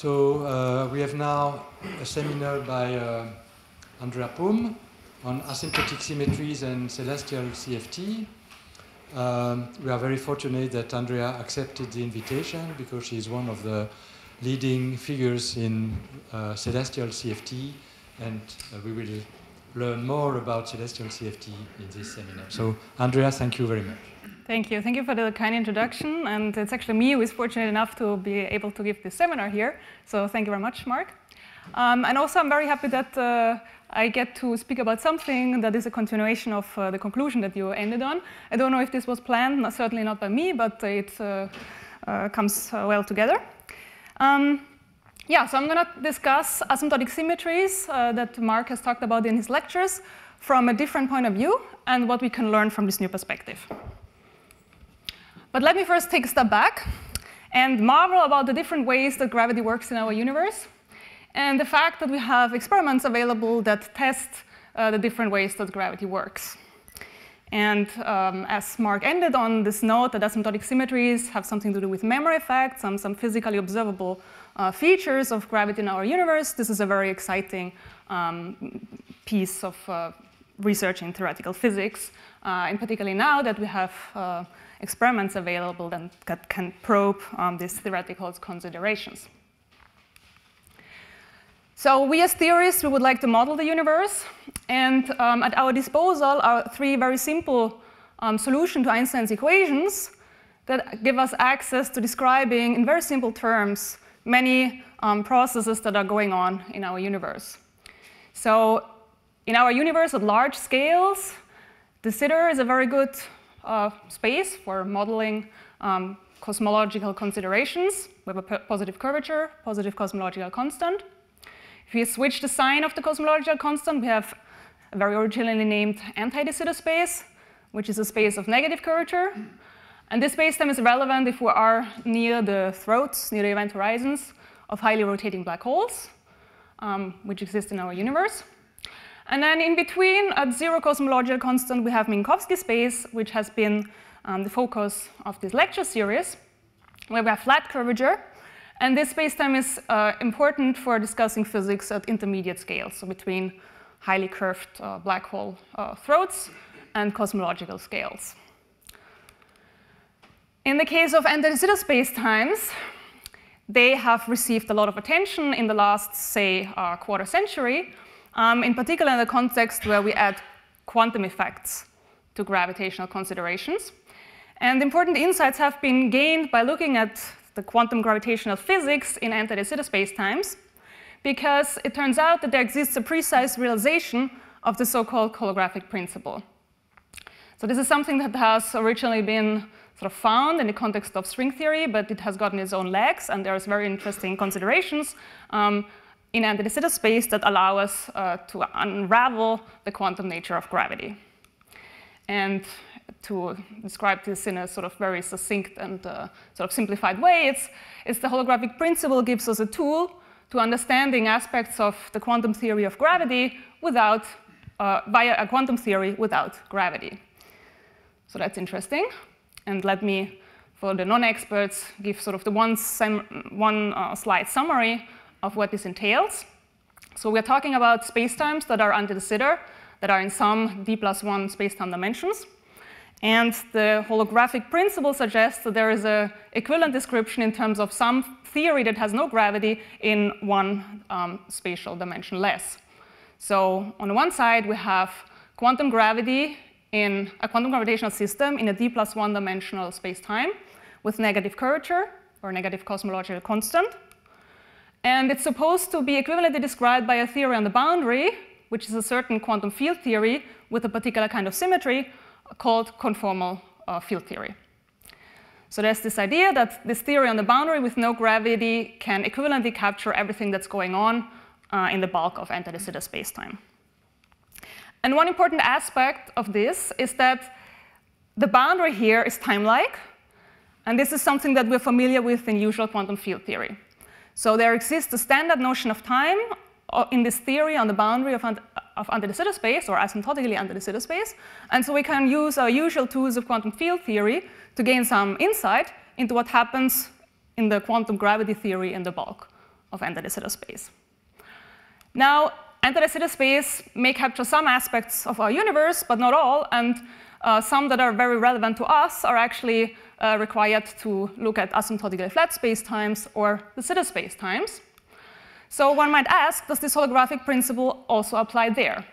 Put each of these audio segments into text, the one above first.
So we have now a seminar by Andrea Puhm on asymptotic symmetries and celestial CFT. We are very fortunate that Andrea accepted the invitation because she is one of the leading figures in celestial CFT, and we will learn more about celestial CFT in this seminar. So, Andrea, thank you very much. Thank you. Thank you for the kind introduction. And it's actually me who is fortunate enough to be able to give this seminar here. So thank you very much, Marc. And also, I'm very happy that I get to speak about something that is a continuation of the conclusion that you ended on. I don't know if this was planned, certainly not by me, but it comes well together. Yeah, so I'm going to discuss asymptotic symmetries that Marc has talked about in his lectures from a different point of view and what we can learn from this new perspective. But let me first take a step back and marvel about the different ways that gravity works in our universe and the fact that we have experiments available that test the different ways that gravity works. And as Marc ended on this note that asymptotic symmetries have something to do with memory effects, some physically observable features of gravity in our universe, this is a very exciting piece of research in theoretical physics, and particularly now that we have experiments available that can probe these theoretical considerations. So we as theorists, we would like to model the universe, and at our disposal are three very simple solutions to Einstein's equations that give us access to describing in very simple terms many processes that are going on in our universe. So in our universe at large scales, de Sitter is a very good space for modeling cosmological considerations with a positive curvature, positive cosmological constant. If we switch the sign of the cosmological constant, we have a very originally named anti-de Sitter space, which is a space of negative curvature. And this spacetime is relevant if we are near the throats, near the event horizons of highly rotating black holes, which exist in our universe. And then in between, at zero cosmological constant, we have Minkowski space, which has been the focus of this lecture series, where we have flat curvature. And this spacetime is important for discussing physics at intermediate scales, so between highly curved black hole throats and cosmological scales. In the case of anti-de Sitter spacetimes, they have received a lot of attention in the last, say, quarter century, in particular in the context where we add quantum effects to gravitational considerations. And important insights have been gained by looking at the quantum gravitational physics in anti-de Sitter spacetimes, because it turns out that there exists a precise realization of the so-called holographic principle. So this is something that has originally been sort of found in the context of string theory, but it has gotten its own legs, and there's very interesting considerations in anti-de Sitter space that allow us to unravel the quantum nature of gravity. And to describe this in a sort of very succinct and sort of simplified way, it's the holographic principle gives us a tool to understanding aspects of the quantum theory of gravity without, via a quantum theory without gravity. So that's interesting. And let me, for the non-experts, give sort of the one slide summary of what this entails. So we're talking about spacetimes that are anti-de Sitter, that are in some d+1 spacetime dimensions. And the holographic principle suggests that there is an equivalent description in terms of some theory that has no gravity in one spatial dimension less. So on the one side, we have quantum gravity in a quantum gravitational system in a d+1 dimensional spacetime with negative curvature or negative cosmological constant. And it's supposed to be equivalently described by a theory on the boundary, which is a certain quantum field theory with a particular kind of symmetry called conformal field theory. So there's this idea that this theory on the boundary with no gravity can equivalently capture everything that's going on in the bulk of anti-de Sitter spacetime. And one important aspect of this is that the boundary here is time-like, and this is something that we're familiar with in usual quantum field theory. So there exists a standard notion of time in this theory on the boundary of anti-de Sitter space, or asymptotically anti-de Sitter space. And so we can use our usual tools of quantum field theory to gain some insight into what happens in the quantum gravity theory in the bulk de Sitter space. Now, de Sitter space may capture some aspects of our universe, but not all, and some that are very relevant to us are actually required to look at asymptotically flat spacetimes or de Sitter spacetimes. So one might ask, does this holographic principle also apply there?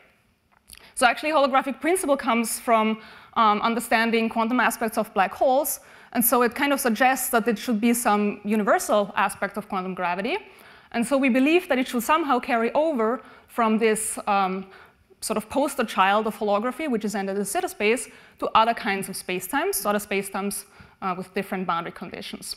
So actually, holographic principle comes from understanding quantum aspects of black holes, and so it kind of suggests that it should be some universal aspect of quantum gravity. And so we believe that it should somehow carry over from this sort of poster child of holography, which is de Sitter space, to other kinds of spacetimes, other spacetimes with different boundary conditions.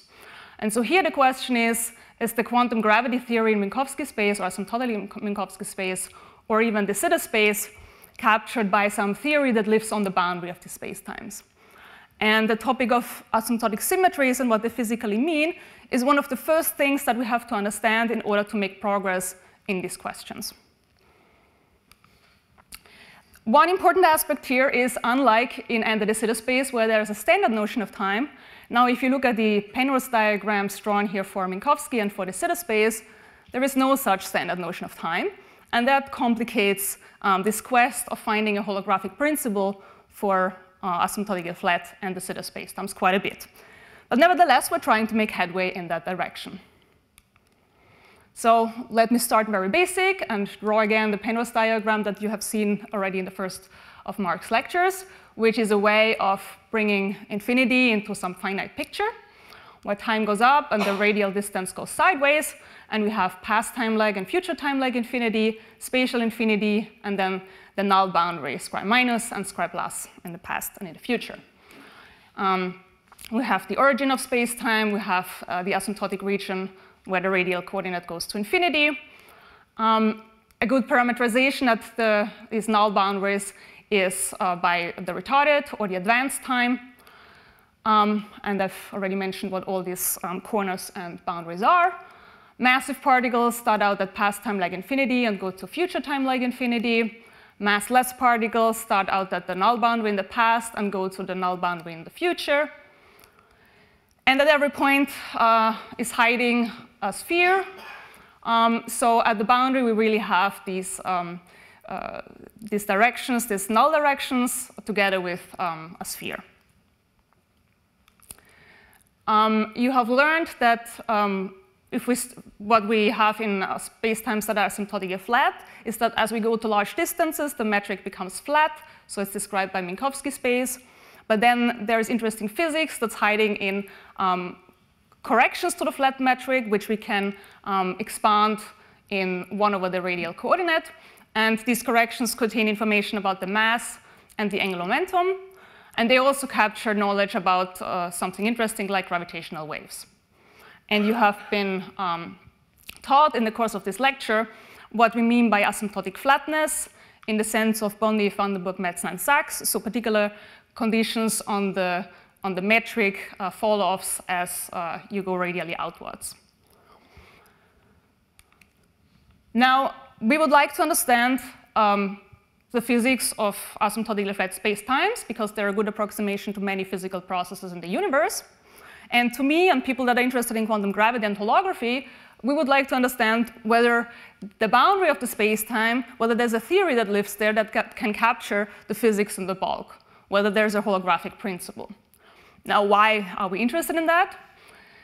And so here the question is the quantum gravity theory in Minkowski space, or asymptotically in Minkowski space, or even de Sitter space, captured by some theory that lives on the boundary of these spacetimes? And the topic of asymptotic symmetries and what they physically mean is one of the first things that we have to understand in order to make progress in these questions. One important aspect here is, unlike in de Sitter space, where there is a standard notion of time, now if you look at the Penrose diagrams drawn here for Minkowski and for de Sitter space, there is no such standard notion of time, and that complicates this quest of finding a holographic principle for asymptotically flat and de Sitter spacetimes quite a bit. But nevertheless, we're trying to make headway in that direction. So let me start very basic and draw again the Penrose diagram that you have seen already in the first of Marc's lectures, which is a way of bringing infinity into some finite picture, where time goes up and the radial distance goes sideways, and we have past time lag and future time lag infinity, spatial infinity, and then the null boundary, square minus and square plus in the past and in the future. We have the origin of space-time, we have the asymptotic region where the radial coordinate goes to infinity. A good parameterization at these null boundaries is by the retarded or the advanced time. And I've already mentioned what all these corners and boundaries are. Massive particles start out at past time lag infinity and go to future time lag infinity. Massless particles start out at the null boundary in the past and go to the null boundary in the future. And at every point is hiding a sphere. So at the boundary, we really have these directions, these null directions, together with a sphere. You have learned that what we have in spacetimes that are asymptotically flat is that as we go to large distances, the metric becomes flat. So it's described by Minkowski space. But then there's interesting physics that's hiding in corrections to the flat metric, which we can expand in 1 over the radial coordinate. And these corrections contain information about the mass and the angular momentum. And they also capture knowledge about something interesting like gravitational waves. And you have been taught in the course of this lecture what we mean by asymptotic flatness in the sense of Bondi, Vandenberg, Metzner, and Sachs, so particular conditions on the metric fall-offs as you go radially outwards. Now, we would like to understand the physics of asymptotically flat spacetimes, because they're a good approximation to many physical processes in the universe. And to me, and people that are interested in quantum gravity and holography, we would like to understand whether the boundary of the spacetime, whether there's a theory that lives there that can capture the physics in the bulk, whether there's a holographic principle. Now, why are we interested in that?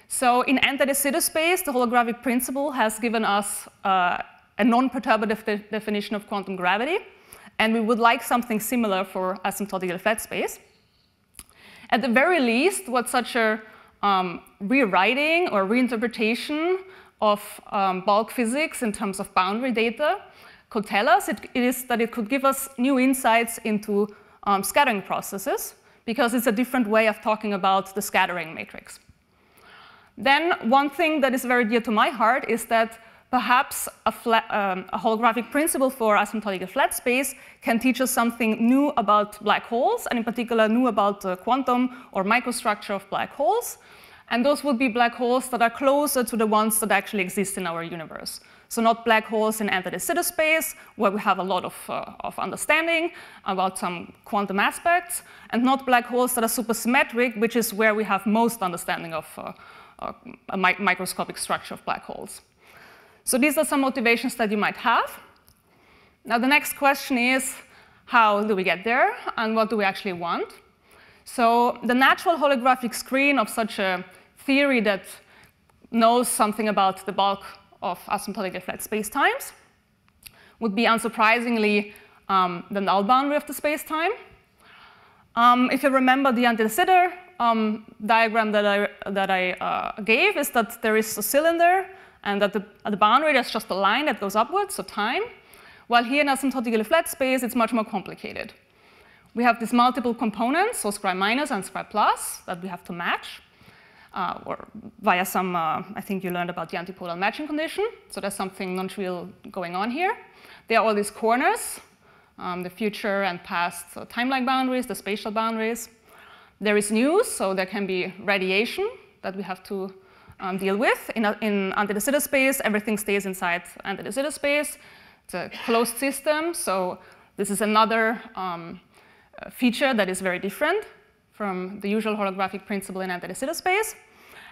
So in de Sitter space, the holographic principle has given us a non-perturbative definition of quantum gravity, and we would like something similar for asymptotically flat space. At the very least, what such a rewriting or reinterpretation of bulk physics in terms of boundary data could tell us is that it could give us new insights into scattering processes, because it's a different way of talking about the scattering matrix. Then one thing that is very dear to my heart is that perhaps a holographic principle for asymptotically flat space can teach us something new about black holes, and in particular new about the quantum or microstructure of black holes. And those would be black holes that are closer to the ones that actually exist in our universe. So not black holes in de Sitter space, where we have a lot of understanding about some quantum aspects, and not black holes that are supersymmetric, which is where we have most understanding of a microscopic structure of black holes. So these are some motivations that you might have. Now the next question is, how do we get there, and what do we actually want? So the natural holographic screen of such a theory that knows something about the bulk of asymptotically flat spacetimes would be, unsurprisingly, the null boundary of the spacetime. If you remember the de Sitter diagram that I gave, is that there is a cylinder, and at the boundary there's just a line that goes upwards, so time. While here in asymptotically flat space, it's much more complicated. We have these multiple components, so scribe minus and scribe plus, that we have to match, or via some, I think you learned about the antipodal matching condition. So there's something non-trivial going on here. There are all these corners, the future and past time-like boundaries, the spatial boundaries. There is news, so there can be radiation that we have to deal with. In de Sitter space, everything stays inside de Sitter space. It's a closed system, so this is another feature that is very different from the usual holographic principle in de Sitter space.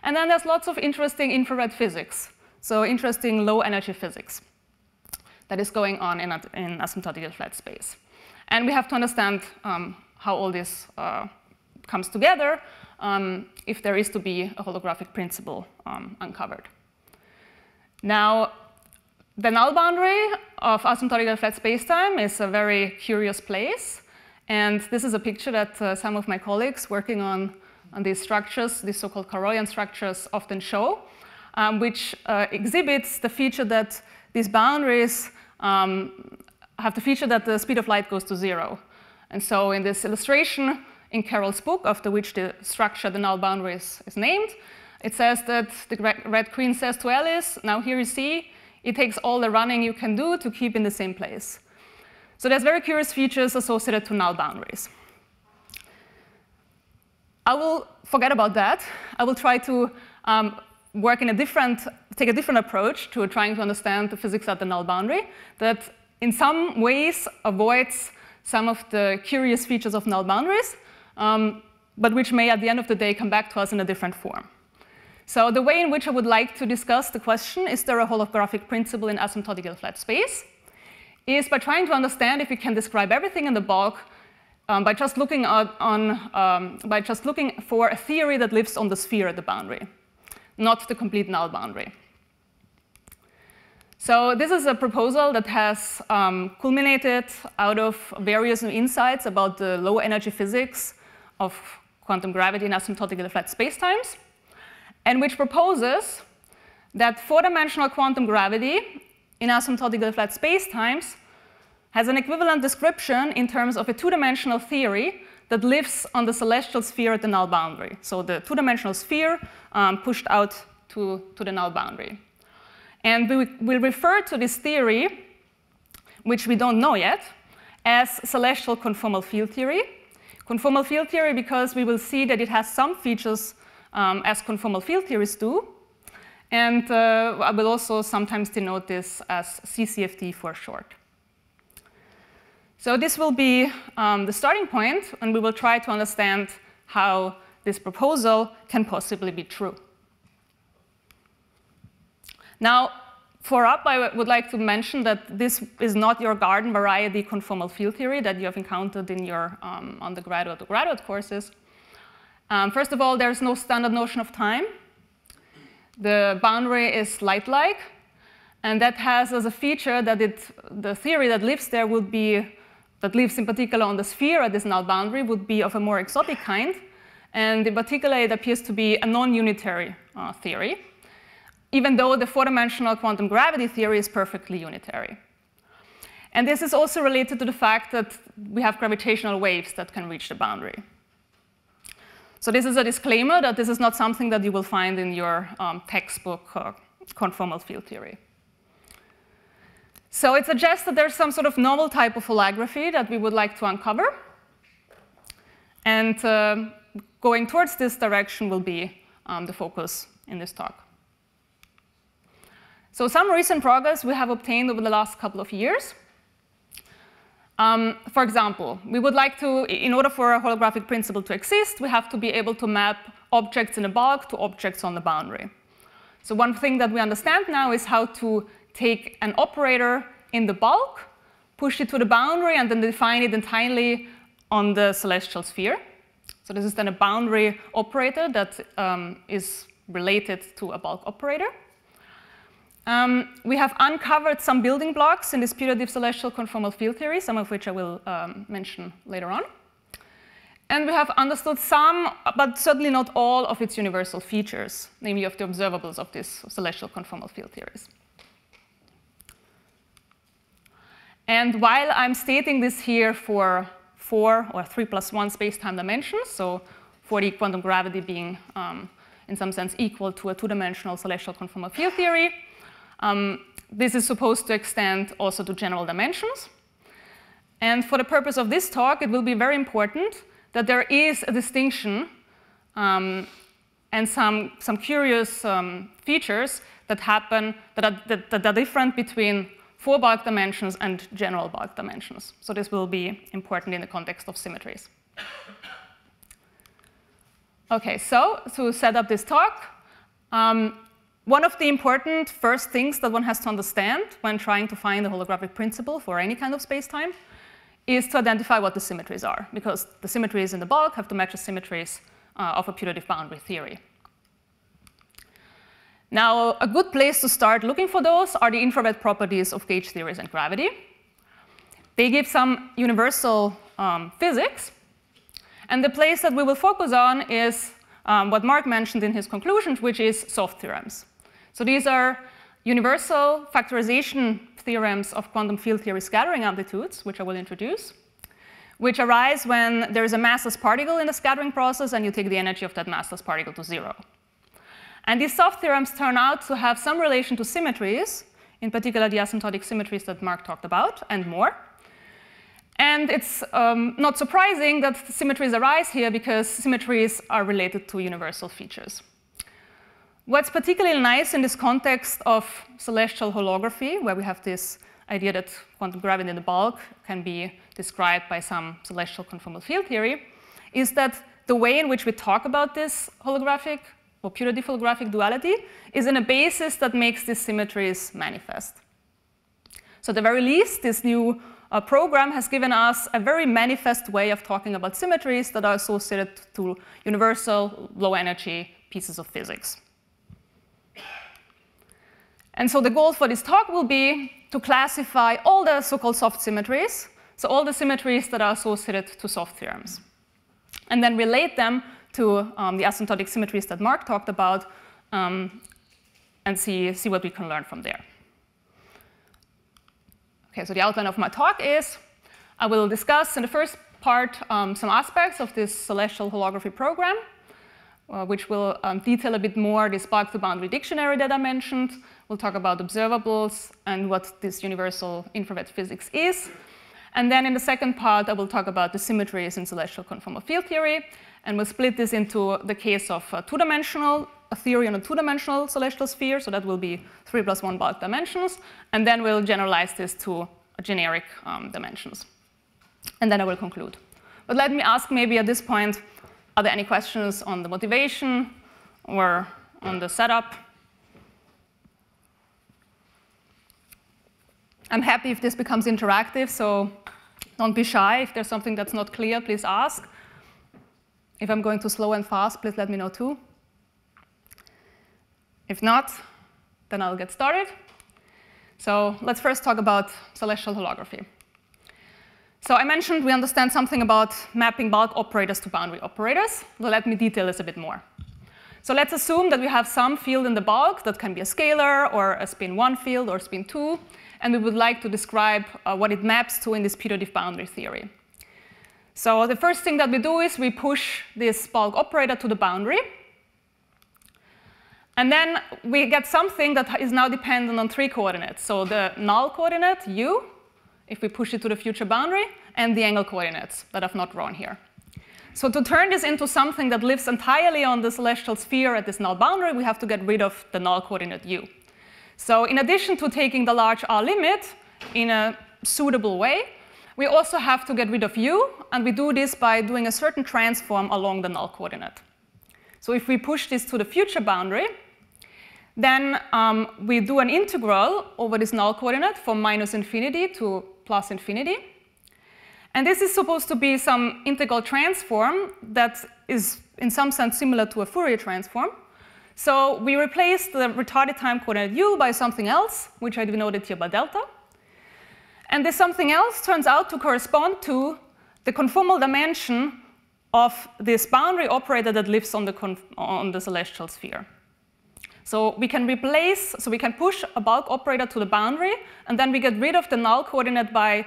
And then there's lots of interesting infrared physics, so interesting low-energy physics that is going on in asymptotically flat space. And we have to understand how all this comes together if there is to be a holographic principle uncovered. Now, the null boundary of asymptotically flat spacetime is a very curious place. And this is a picture that some of my colleagues working on these structures, these so-called Carolean structures, often show, which exhibits the feature that these boundaries have the feature that the speed of light goes to 0. And so in this illustration in Carroll's book, after which the structure, the null boundary is named, it says that the Red Queen says to Alice, now here you see, it takes all the running you can do to keep in the same place. So there's very curious features associated to null boundaries. I will forget about that. I will try to take a different approach to trying to understand the physics at the null boundary that in some ways avoids some of the curious features of null boundaries, but which may at the end of the day come back to us in a different form. So the way in which I would like to discuss the question, is there a holographic principle in asymptotically flat space, is by trying to understand if we can describe everything in the bulk by just looking for a theory that lives on the sphere at the boundary, not the complete null boundary. So this is a proposal that has culminated out of various new insights about the low energy physics of quantum gravity in asymptotically flat spacetimes, and which proposes that four-dimensional quantum gravity in asymptotically flat spacetimes has an equivalent description in terms of a two-dimensional theory that lives on the celestial sphere at the null boundary. So the two-dimensional sphere pushed out to the null boundary. And we will refer to this theory, which we don't know yet, as celestial conformal field theory. Conformal field theory because we will see that it has some features as conformal field theories do. And I will also sometimes denote this as CCFT for short. So this will be the starting point, and we will try to understand how this proposal can possibly be true. Now, for up, I would like to mention that this is not your garden variety conformal field theory that you have encountered in your undergraduate or graduate courses. First of all, there's no standard notion of time. The boundary is light-like, and that has as a feature that the theory that lives there would be, that lives in particular on the sphere at this null boundary, would be of a more exotic kind. And in particular, it appears to be a non-unitary theory, even though the four-dimensional quantum gravity theory is perfectly unitary. And this is also related to the fact that we have gravitational waves that can reach the boundary. So this is a disclaimer that this is not something that you will find in your textbook conformal field theory. So it suggests that there's some sort of novel type of holography that we would like to uncover. And going towards this direction will be the focus in this talk. So some recent progress we have obtained over the last couple of years. For example, we would like to, in order for a holographic principle to exist, we have to be able to map objects in a bulk to objects on the boundary. So one thing that we understand now is how to take an operator in the bulk, push it to the boundary, and then define it entirely on the celestial sphere. So this is then a boundary operator that is related to a bulk operator. We have uncovered some building blocks in this periodic celestial conformal field theory, some of which I will mention later on. And we have understood some, but certainly not all, of its universal features, namely of the observables of these celestial conformal field theories. And while I'm stating this here for 4 or 3+1 space-time dimensions, so for the quantum gravity being, in some sense, equal to a 2-dimensional celestial conformal field theory, this is supposed to extend also to general dimensions. And for the purpose of this talk, it will be very important that there is a distinction and some curious features that happen that are different between 4 bulk dimensions and general bulk dimensions. So this will be important in the context of symmetries. OK, so to set up this talk, one of the important first things that one has to understand when trying to find a holographic principle for any kind of space-time is to identify what the symmetries are, because the symmetries in the bulk have to match the symmetries of a periodic boundary theory. Now, a good place to start looking for those are the infrared properties of gauge theories and gravity. They give some universal physics. And the place that we will focus on is what Marc mentioned in his conclusions, which is soft theorems. So these are universal factorization theorems of quantum field theory scattering amplitudes, which I will introduce, which arise when there is a massless particle in the scattering process and you take the energy of that massless particle to 0. And these soft theorems turn out to have some relation to symmetries, in particular the asymptotic symmetries that Marc talked about, and more. And it's not surprising that symmetries arise here because symmetries are related to universal features. What's particularly nice in this context of celestial holography, where we have this idea that quantum gravity in the bulk can be described by some celestial conformal field theory, is that the way in which we talk about this holographic or periodic holographic duality is in a basis that makes these symmetries manifest. So at the very least, this new program has given us a very manifest way of talking about symmetries that are associated to universal low-energy pieces of physics. And so the goal for this talk will be to classify all the so-called soft symmetries, so all the symmetries that are associated to soft theorems, and then relate them to the asymptotic symmetries that Marc talked about and see what we can learn from there. OK, so the outline of my talk is I will discuss in the first part some aspects of this celestial holography program, which will detail a bit more this bulk-to-boundary dictionary that I mentioned. We'll talk about observables and what this universal infrared physics is. And then in the second part, I will talk about the symmetries in celestial conformal field theory. And we'll split this into the case of a theory on a 2-dimensional celestial sphere. So that will be 3+1 bulk dimensions. And then we'll generalize this to generic dimensions. And then I will conclude. But let me ask maybe at this point, are there any questions on the motivation or on the setup? I'm happy if this becomes interactive, so don't be shy. If there's something that's not clear, please ask. If I'm going too slow and fast, please let me know too. If not, then I'll get started. So let's first talk about celestial holography. So I mentioned we understand something about mapping bulk operators to boundary operators. Well, let me detail this a bit more. So let's assume that we have some field in the bulk that can be a scalar or a spin 1 field or spin 2. And we would like to describe what it maps to in this periodic boundary theory. So the first thing that we do is we push this bulk operator to the boundary. And then we get something that is now dependent on 3 coordinates. So the null coordinate, u, if we push it to the future boundary, and the angle coordinates that I've not drawn here. So to turn this into something that lives entirely on the celestial sphere at this null boundary, we have to get rid of the null coordinate u. So in addition to taking the large R limit in a suitable way, we also have to get rid of u, and we do this by doing a certain transform along the null coordinate. So if we push this to the future boundary, Then we do an integral over this null coordinate from -infinity to +infinity. And this is supposed to be some integral transform that is in some sense similar to a Fourier transform. So we replace the retarded time coordinate u by something else, which I denoted here by delta. And this something else turns out to correspond to the conformal dimension of this boundary operator that lives on the celestial sphere. So we can we can push a bulk operator to the boundary, and then we get rid of the null coordinate by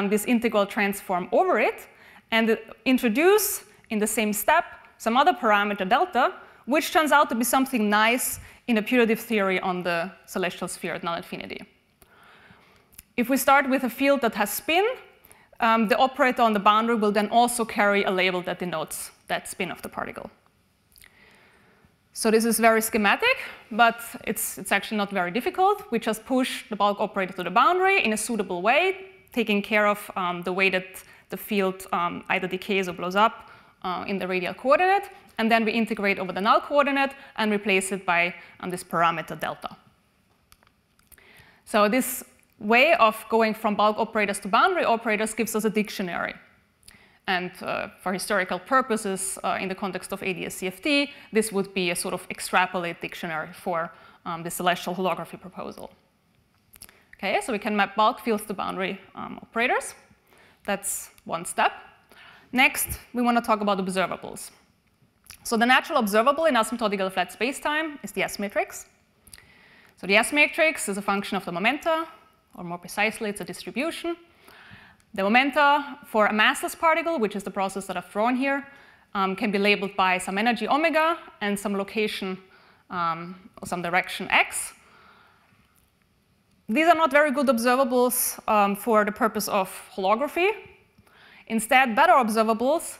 this integral transform over it, and introduce in the same step some other parameter delta, which turns out to be something nice in a putative theory on the celestial sphere at null infinity. If we start with a field that has spin, the operator on the boundary will then also carry a label that denotes that spin of the particle. So this is very schematic, but it's actually not very difficult. We just push the bulk operator to the boundary in a suitable way, taking care of the way that the field either decays or blows up in the radial coordinate, and then we integrate over the null coordinate and replace it by this parameter delta. So this way of going from bulk operators to boundary operators gives us a dictionary. And for historical purposes, in the context of ADS-CFT, this would be a sort of extrapolate dictionary for the celestial holography proposal. Okay, so we can map bulk fields to boundary operators. That's one step. Next, we want to talk about observables. So the natural observable in asymptotical flat spacetime is the S matrix. So the S matrix is a function of the momenta, or more precisely, it's a distribution. The momenta for a massless particle, which is the process that I've drawn here, can be labeled by some energy omega and some location or some direction x. These are not very good observables for the purpose of holography. Instead, better observables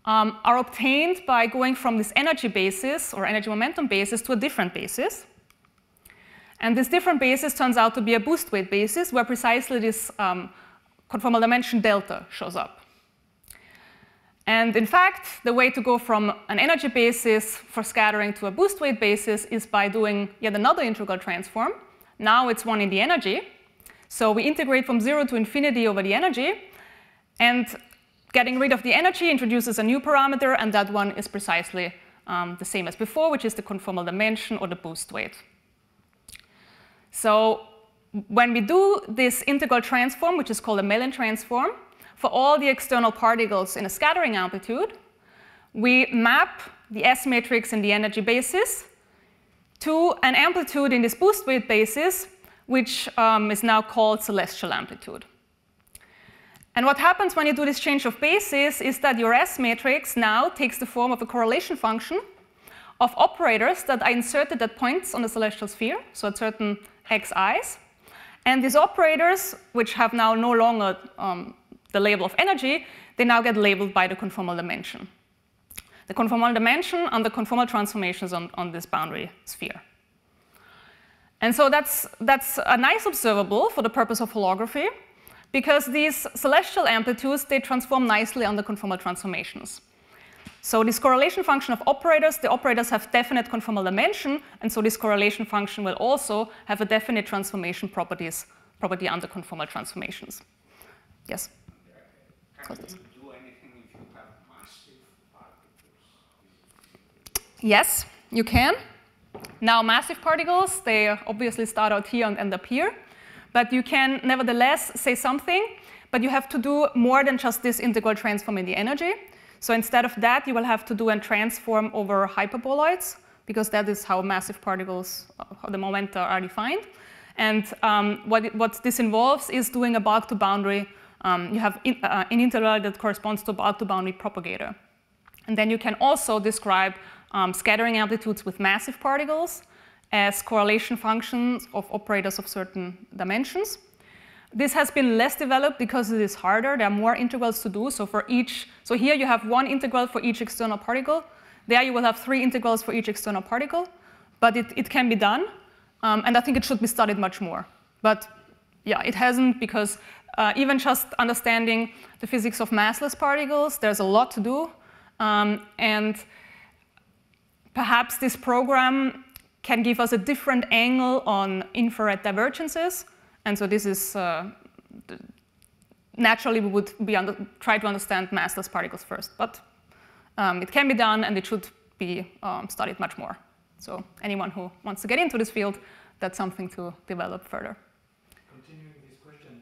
are obtained by going from this energy basis or energy momentum basis to a different basis. And this different basis turns out to be a boost weight basis where precisely this conformal dimension delta shows up. And in fact, the way to go from an energy basis for scattering to a boost weight basis is by doing yet another integral transform. Now it's one in the energy. So we integrate from 0 to infinity over the energy. And getting rid of the energy introduces a new parameter, and that one is precisely the same as before, which is the conformal dimension or the boost weight. So when we do this integral transform, which is called a Mellin transform, for all the external particles in a scattering amplitude, we map the S matrix in the energy basis to an amplitude in this boost weight basis, which is now called celestial amplitude. And what happens when you do this change of basis is that your S matrix now takes the form of a correlation function of operators that are inserted at points on the celestial sphere, so at certain xi's. And these operators, which have now no longer the label of energy, they now get labeled by the conformal dimension. The conformal dimension and the conformal transformations on this boundary sphere. And so that's a nice observable for the purpose of holography, because these celestial amplitudes, they transform nicely on the conformal transformations. So this correlation function of operators, the operators have definite conformal dimension, and so this correlation function will also have a definite transformation property under conformal transformations. Yes? Can you do anything if you have massive particles? Yes, you can. Now, massive particles, they obviously start out here and end up here. But you can nevertheless say something, but you have to do more than just this integral transform in the energy. So instead of that, you will have to do a transform over hyperboloids, because that is how massive particles, how the momenta are defined. And what this involves is doing a bulk to boundary. You have an integral that corresponds to a bulk to boundary propagator. And then you can also describe scattering amplitudes with massive particles as correlation functions of operators of certain dimensions. This has been less developed because it is harder. There are more integrals to do. So here you have one integral for each external particle. There you will have 3 integrals for each external particle. But it can be done. And I think it should be studied much more. But yeah, it hasn't, because even just understanding the physics of massless particles, there's a lot to do. And perhaps this program can give us a different angle on infrared divergences. And so this is, naturally we would try to understand massless particles first. But it can be done, and it should be studied much more. So anyone who wants to get into this field, that's something to develop further. Continuing this question,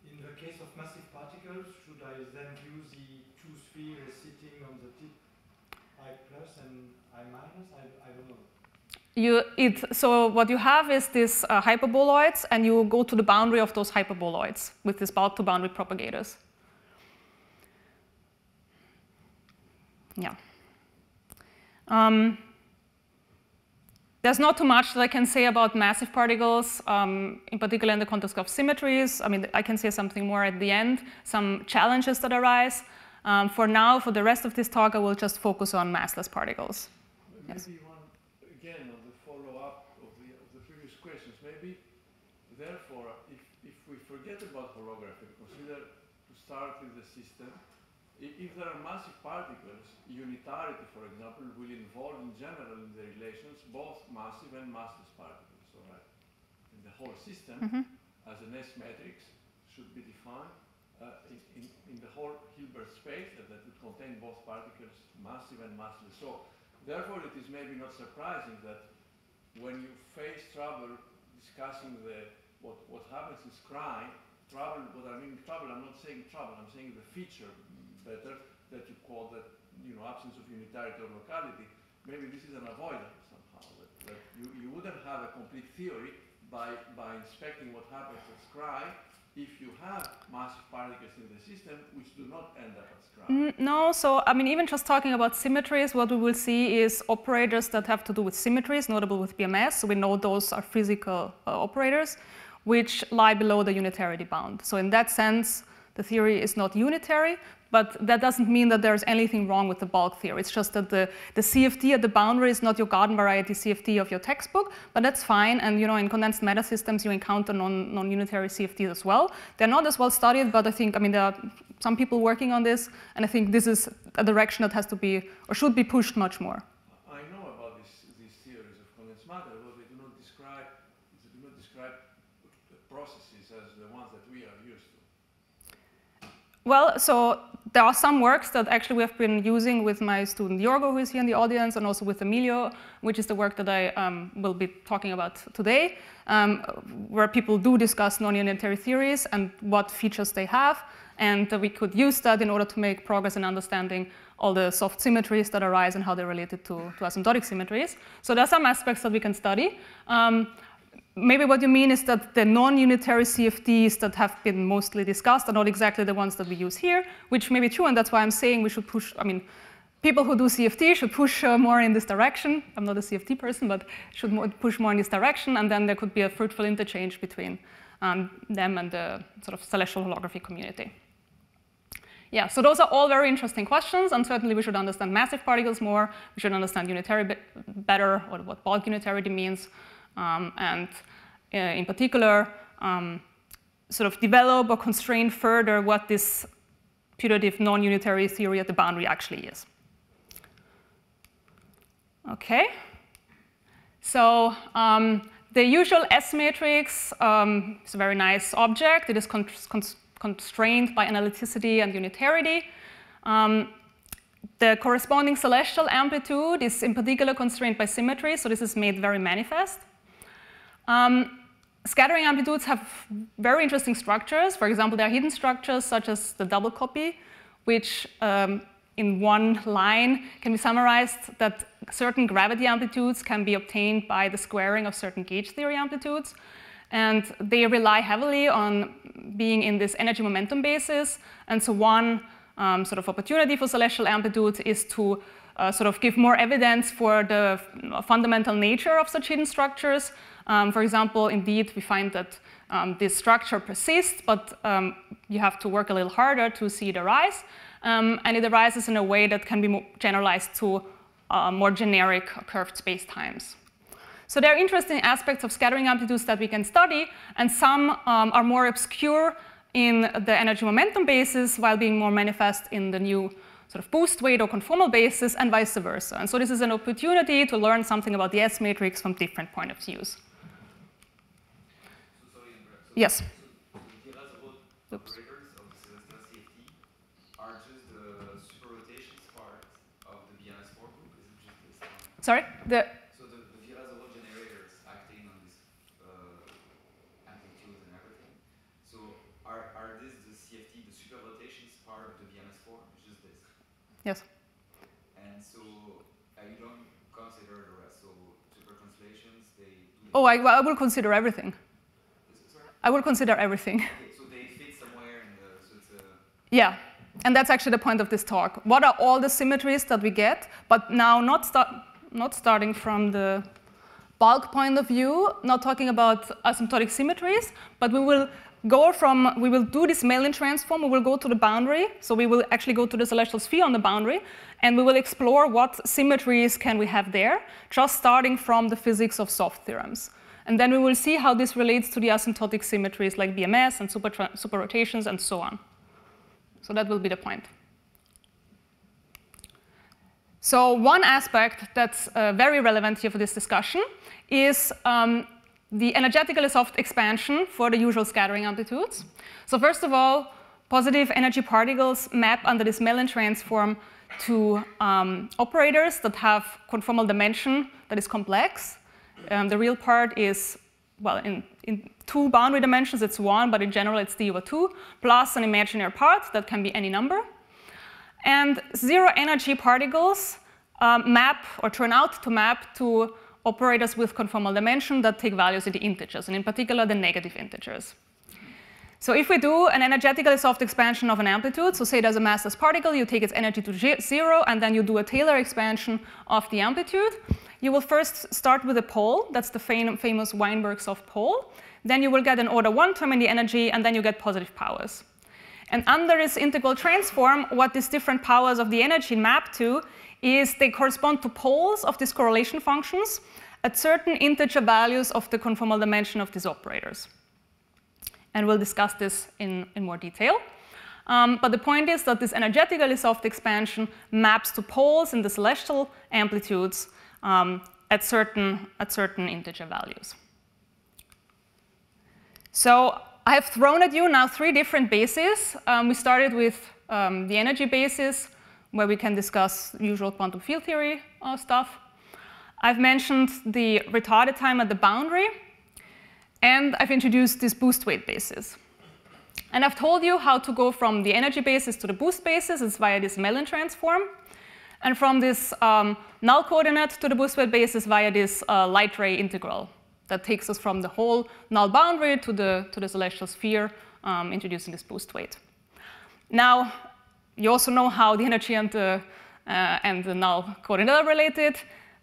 in the case of massive particles, should I then view the two spheres sitting on the tip, I plus and I minus? I don't know. So what you have is these hyperboloids, and you go to the boundary of those hyperboloids with these bulk-to-boundary propagators. Yeah. There's not too much that I can say about massive particles, in particular in the context of symmetries. I mean, I can say something more at the end, some challenges that arise. For now, for the rest of this talk, I will just focus on massless particles. Maybe yes. one, again, on the follow-up of the previous questions. Maybe, therefore, if we forget about holography, consider to start with the system. If there are massive particles, unitarity, for example, will involve in general in the relations both massive and massless particles. So, right? And the whole system, as an S matrix, should be defined in the whole Hilbert space that would contain both particles, massive and massless. So, therefore, it is maybe not surprising that when you face trouble discussing what happens in scrying, trouble, what I mean trouble, I'm not saying trouble, I'm saying the feature better that you call that, absence of unitarity or locality. Maybe this is an avoidance somehow, that you wouldn't have a complete theory by inspecting what happens at scry if you have massive particles in the system which do not end up at scry. No, so I mean, even just talking about symmetries, what we will see is operators that have to do with symmetries, notable with BMS. So we know those are physical operators which lie below the unitarity bound. So in that sense, the theory is not unitary, but that doesn't mean that there's anything wrong with the bulk theory. It's just that the CFT at the boundary is not your garden variety CFT of your textbook, but that's fine. And in condensed matter systems, you encounter non-unitary CFTs as well. They're not as well studied, but I think, there are some people working on this, and I think this is a direction that has to be, or should be pushed much more. I know about these theories of condensed matter, but they do not describe processes as the ones that we are used to. Well, so there are some works that actually we have been using with my student Yorgo, who is here in the audience, and also with Emilio, which is the work that I will be talking about today, where people do discuss non-unitary theories and what features they have. And we could use that in order to make progress in understanding all the soft symmetries that arise and how they're related to asymptotic symmetries. So there are some aspects that we can study. Maybe what you mean is that the non-unitary CFTs that have been mostly discussed are not exactly the ones that we use here, which may be true, and that's why I'm saying we should push, people who do CFT should push more in this direction. I'm not a CFT person, but should push more in this direction, and then there could be a fruitful interchange between them and the sort of celestial holography community. Yeah, so those are all very interesting questions, and certainly we should understand massive particles more, we should understand unitary better, or what bulk unitarity means, and in particular, sort of develop or constrain further what this putative non-unitary theory at the boundary actually is. Okay, so the usual S matrix is a very nice object. It is constrained by analyticity and unitarity. The corresponding celestial amplitude is in particular constrained by symmetry, so this is made very manifest. Scattering amplitudes have very interesting structures. For example, there are hidden structures such as the double copy, which in one line can be summarized that certain gravity amplitudes can be obtained by the squaring of certain gauge theory amplitudes. And they rely heavily on being in this energy momentum basis. And so one sort of opportunity for celestial amplitudes is to sort of give more evidence for the fundamental nature of such hidden structures. For example, indeed, we find that this structure persists, but you have to work a little harder to see it arise. And it arises in a way that can be generalized to more generic curved spacetimes. So there are interesting aspects of scattering amplitudes that we can study, and some are more obscure in the energy momentum basis while being more manifest in the new sort of boost weight or conformal basis, and vice versa. And so this is an opportunity to learn something about the S matrix from different point of views. So sorry, Andrea. So Yes. So the operators of the celestial CFT are just the superrotations part of the BMS4 group? Is it just this one? Sorry? So the Villazaro generators acting on this amplitude and everything. So are this the CFT, the superrotations part of the BMS4? Just this? Yes. And so you don't consider the rest. So super translations, they do. Oh, I will consider everything. Sorry? I will consider everything. Okay, so they fit somewhere in the. So it's a. Yeah, and that's actually the point of this talk. What are all the symmetries that we get? But now not starting from the bulk point of view, not talking about asymptotic symmetries, but we will do this Mellin transform, we will go to the boundary, so we will actually go to the celestial sphere on the boundary, and we will explore what symmetries can we have there, just starting from the physics of soft theorems. And then we will see how this relates to the asymptotic symmetries like BMS and super rotations and so on. So that will be the point. So one aspect that's very relevant here for this discussion is the energetically soft expansion for the usual scattering amplitudes. So first of all, positive energy particles map under this Mellin transform to operators that have conformal dimension that is complex. The real part is, well, in two boundary dimensions, it's 1, but in general, it's d/2, plus an imaginary part that can be any number. And zero energy particles map or turn out to map to operators with conformal dimension that take values in the integers, and in particular, the negative integers. So if we do an energetically soft expansion of an amplitude, so say there's a massless particle, you take its energy to 0, and then you do a Taylor expansion of the amplitude, you will first start with a pole. That's the famous Weinberg soft pole. Then you will get an order 1 term in the energy, and then you get positive powers. And under this integral transform, what these different powers of the energy map to is they correspond to poles of these correlation functions at certain integer values of the conformal dimension of these operators. And we'll discuss this in more detail. But the point is that this energetically soft expansion maps to poles in the celestial amplitudes at certain integer values. So I have thrown at you now 3 different bases. We started with the energy basis, where we can discuss usual quantum field theory stuff. I've mentioned the retarded time at the boundary, and I've introduced this boost weight basis. And I've told you how to go from the energy basis to the boost basis. It's via this Mellin transform. And from this null coordinate to the boost weight basis via this light ray integral that takes us from the whole null boundary to the celestial sphere, introducing this boost weight. Now, you also know how the energy and the null coordinate are related.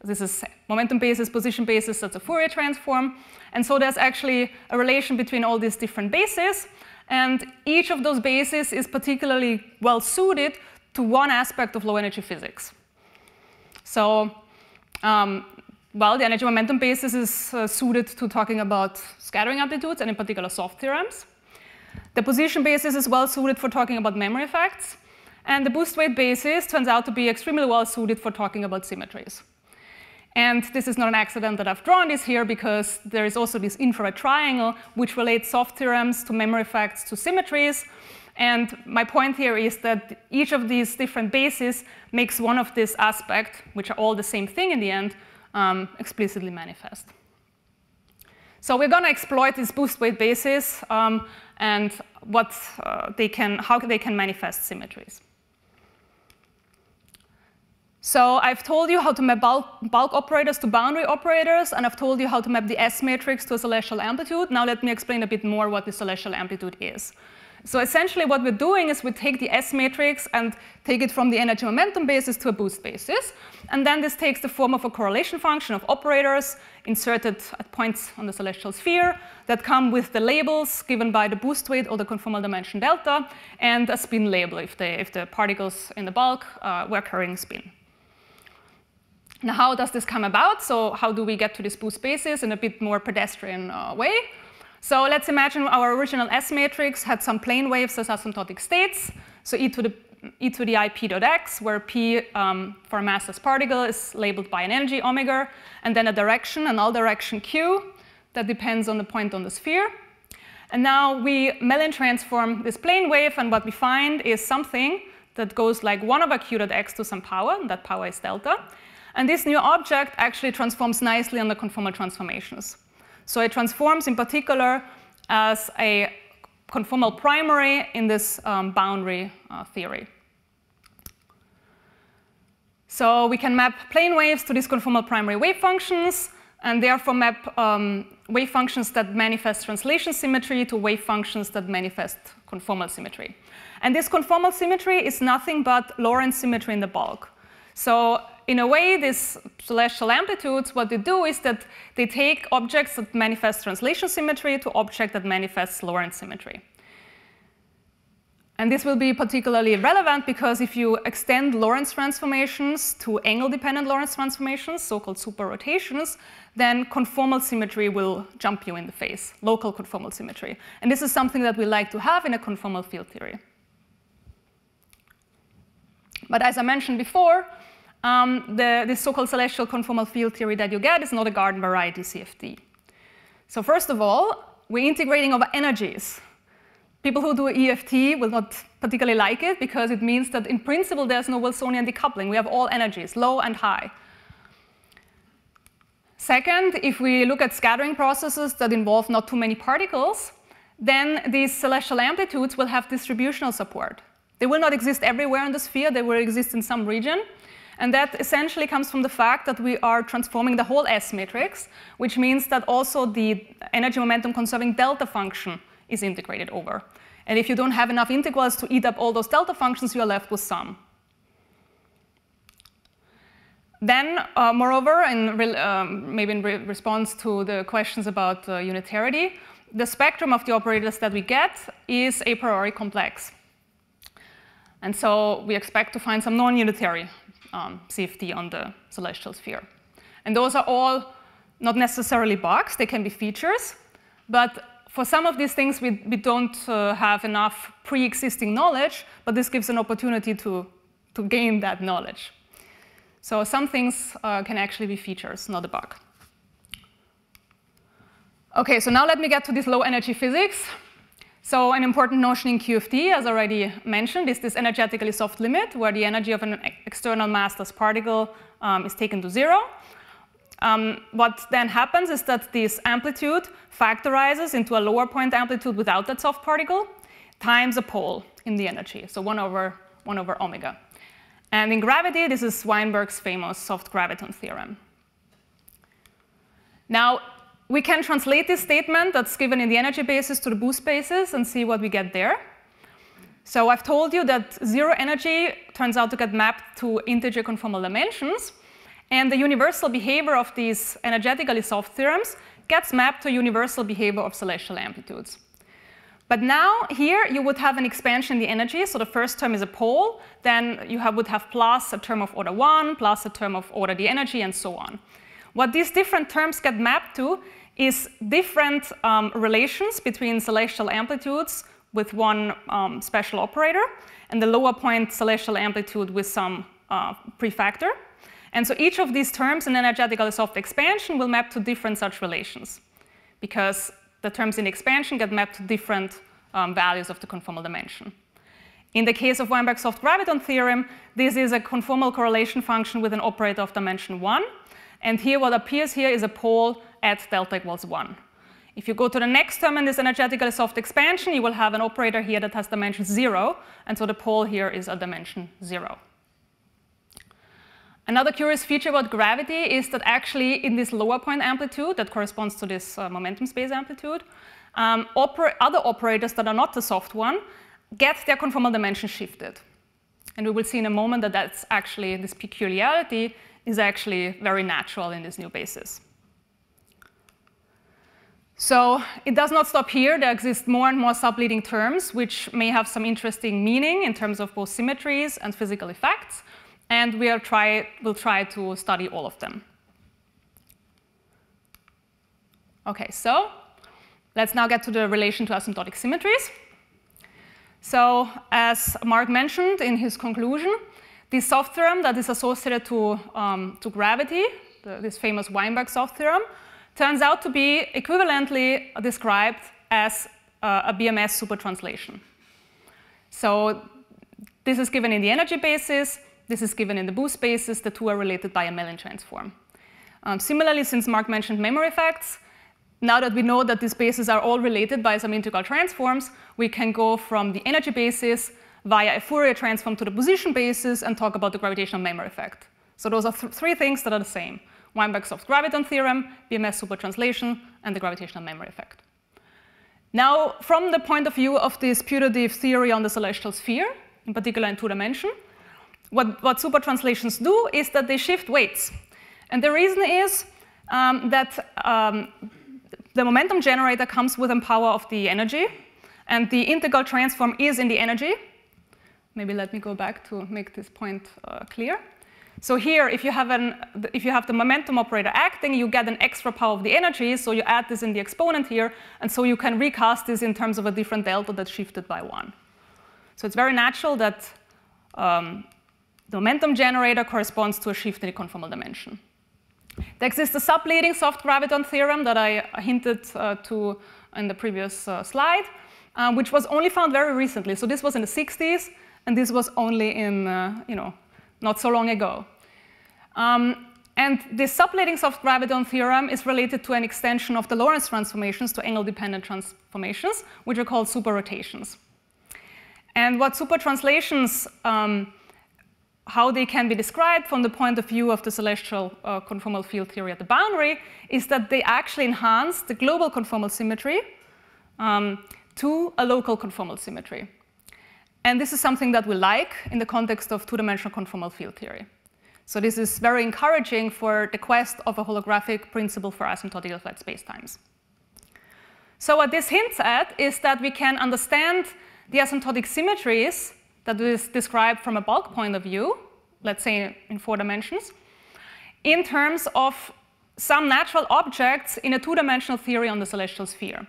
This is momentum basis, position basis, that's a Fourier transform. And so there's actually a relation between all these different bases. And each of those bases is particularly well suited to one aspect of low energy physics. So, well, the energy momentum basis is suited to talking about scattering amplitudes, and in particular soft theorems. The position basis is well suited for talking about memory effects. And the boost weight basis turns out to be extremely well suited for talking about symmetries. And this is not an accident that I've drawn this here, because there is also this infrared triangle which relates soft theorems to memory effects to symmetries. And my point here is that each of these different bases makes one of this aspect, which are all the same thing in the end, explicitly manifest. So we're going to exploit this boost weight basis and how they can manifest symmetries. So I've told you how to map bulk operators to boundary operators, and I've told you how to map the S matrix to a celestial amplitude. Now let me explain a bit more what the celestial amplitude is. So essentially what we're doing is we take the S matrix and take it from the energy momentum basis to a boost basis. And then this takes the form of a correlation function of operators inserted at points on the celestial sphere that come with the labels given by the boost weight or the conformal dimension delta, and a spin label if the particles in the bulk were carrying spin. Now, how does this come about? So how do we get to this boost basis in a bit more pedestrian way? So let's imagine our original S matrix had some plane waves as asymptotic states. So e to the e to the I p dot x, where p for a massless particle is labeled by an energy omega, and then a direction, a null direction q, that depends on the point on the sphere. And now we Mellin transform this plane wave, and what we find is something that goes like 1 over q dot x to some power, and that power is delta. And this new object actually transforms nicely under conformal transformations. So it transforms in particular as a conformal primary in this boundary theory. So we can map plane waves to these conformal primary wave functions, and therefore map wave functions that manifest translation symmetry to wave functions that manifest conformal symmetry. And this conformal symmetry is nothing but Lorentz symmetry in the bulk. So in a way, these celestial amplitudes, what they do is that they take objects that manifest translation symmetry to objects that manifest Lorentz symmetry. And this will be particularly relevant because if you extend Lorentz transformations to angle-dependent Lorentz transformations, so-called super rotations, then conformal symmetry will jump you in the face, local conformal symmetry. And this is something that we like to have in a conformal field theory. But as I mentioned before, this so-called celestial conformal field theory that you get is not a garden variety CFD. So first of all, we're integrating over energies. People who do EFT will not particularly like it because it means that in principle there's no Wilsonian decoupling. We have all energies, low and high. Second, if we look at scattering processes that involve not too many particles, then these celestial amplitudes will have distributional support. They will not exist everywhere in the sphere, they will exist in some region. And that essentially comes from the fact that we are transforming the whole S matrix, which means that also the energy momentum conserving delta function is integrated over. And if you don't have enough integrals to eat up all those delta functions, you are left with some. Then, moreover, maybe in response to the questions about unitarity, the spectrum of the operators that we get is a priori complex. And so we expect to find some non-unitary CFD on the celestial sphere. And those are all not necessarily bugs, they can be features, but for some of these things we don't have enough pre-existing knowledge, but this gives an opportunity to gain that knowledge. So some things can actually be features, not a bug. Okay, so now let me get to this low energy physics. So an important notion in QFT, as already mentioned, is this energetically soft limit, where the energy of an external massless particle is taken to 0. What then happens is that this amplitude factorizes into a lower point amplitude without that soft particle times a pole in the energy, so 1 over omega. And in gravity, this is Weinberg's famous soft graviton theorem. Now, we can translate this statement that's given in the energy basis to the boost basis and see what we get there. So I've told you that 0 energy turns out to get mapped to integer conformal dimensions, and the universal behavior of these energetically soft theorems gets mapped to universal behavior of celestial amplitudes. But now here you would have an expansion in the energy, so the first term is a pole, then you would have plus a term of order 1, plus a term of order the energy, and so on. What these different terms get mapped to is different relations between celestial amplitudes with one special operator, and the lower point celestial amplitude with some prefactor. And so each of these terms in energetically soft expansion will map to different such relations, because the terms in expansion get mapped to different values of the conformal dimension. In the case of Weinberg's soft graviton theorem, this is a conformal correlation function with an operator of dimension 1. And here what appears here is a pole at delta equals 1. If you go to the next term in this energetically soft expansion, you will have an operator here that has dimension 0. And so the pole here is a dimension 0. Another curious feature about gravity is that actually in this lower point amplitude that corresponds to this momentum space amplitude, other operators that are not the soft one get their conformal dimension shifted. And we will see in a moment that that's actually, this peculiarity is actually very natural in this new basis. So it does not stop here. There exist more and more subleading terms which may have some interesting meaning in terms of both symmetries and physical effects. And we'll try to study all of them. OK, so let's now get to the relation to asymptotic symmetries. So as Marc mentioned in his conclusion, the soft theorem that is associated to gravity, this famous Weinberg soft theorem, turns out to be equivalently described as a BMS supertranslation. So this is given in the energy basis, this is given in the boost basis, the two are related by a Mellin transform. Similarly, since Marc mentioned memory effects, now that we know that these bases are all related by some integral transforms, we can go from the energy basis via a Fourier transform to the position basis and talk about the gravitational memory effect. So those are three things that are the same: Weinberg soft graviton theorem, BMS supertranslation, and the gravitational memory effect. Now, from the point of view of this putative theory on the celestial sphere, in particular in 2 dimension, what supertranslations do is that they shift weights. And the reason is that the momentum generator comes within power of the energy, and the integral transform is in the energy. Maybe let me go back to make this point clear. So here, if you have the momentum operator acting, you get an extra power of the energy, so you add this in the exponent here, and so you can recast this in terms of a different delta that's shifted by 1. So it's very natural that the momentum generator corresponds to a shift in the conformal dimension. There exists a subleading soft graviton theorem that I hinted to in the previous slide, which was only found very recently. So this was in the 60s, and this was only in, not so long ago. And this subleading soft graviton theorem is related to an extension of the Lorentz transformations to angle-dependent transformations, which are called superrotations. And what supertranslations, how they can be described from the point of view of the celestial conformal field theory at the boundary is that they actually enhance the global conformal symmetry to a local conformal symmetry. And this is something that we like in the context of 2-dimensional conformal field theory. So this is very encouraging for the quest of a holographic principle for asymptotical flat spacetimes. So what this hints at is that we can understand the asymptotic symmetries that is described from a bulk point of view, let's say in 4 dimensions, in terms of some natural objects in a 2-dimensional theory on the celestial sphere.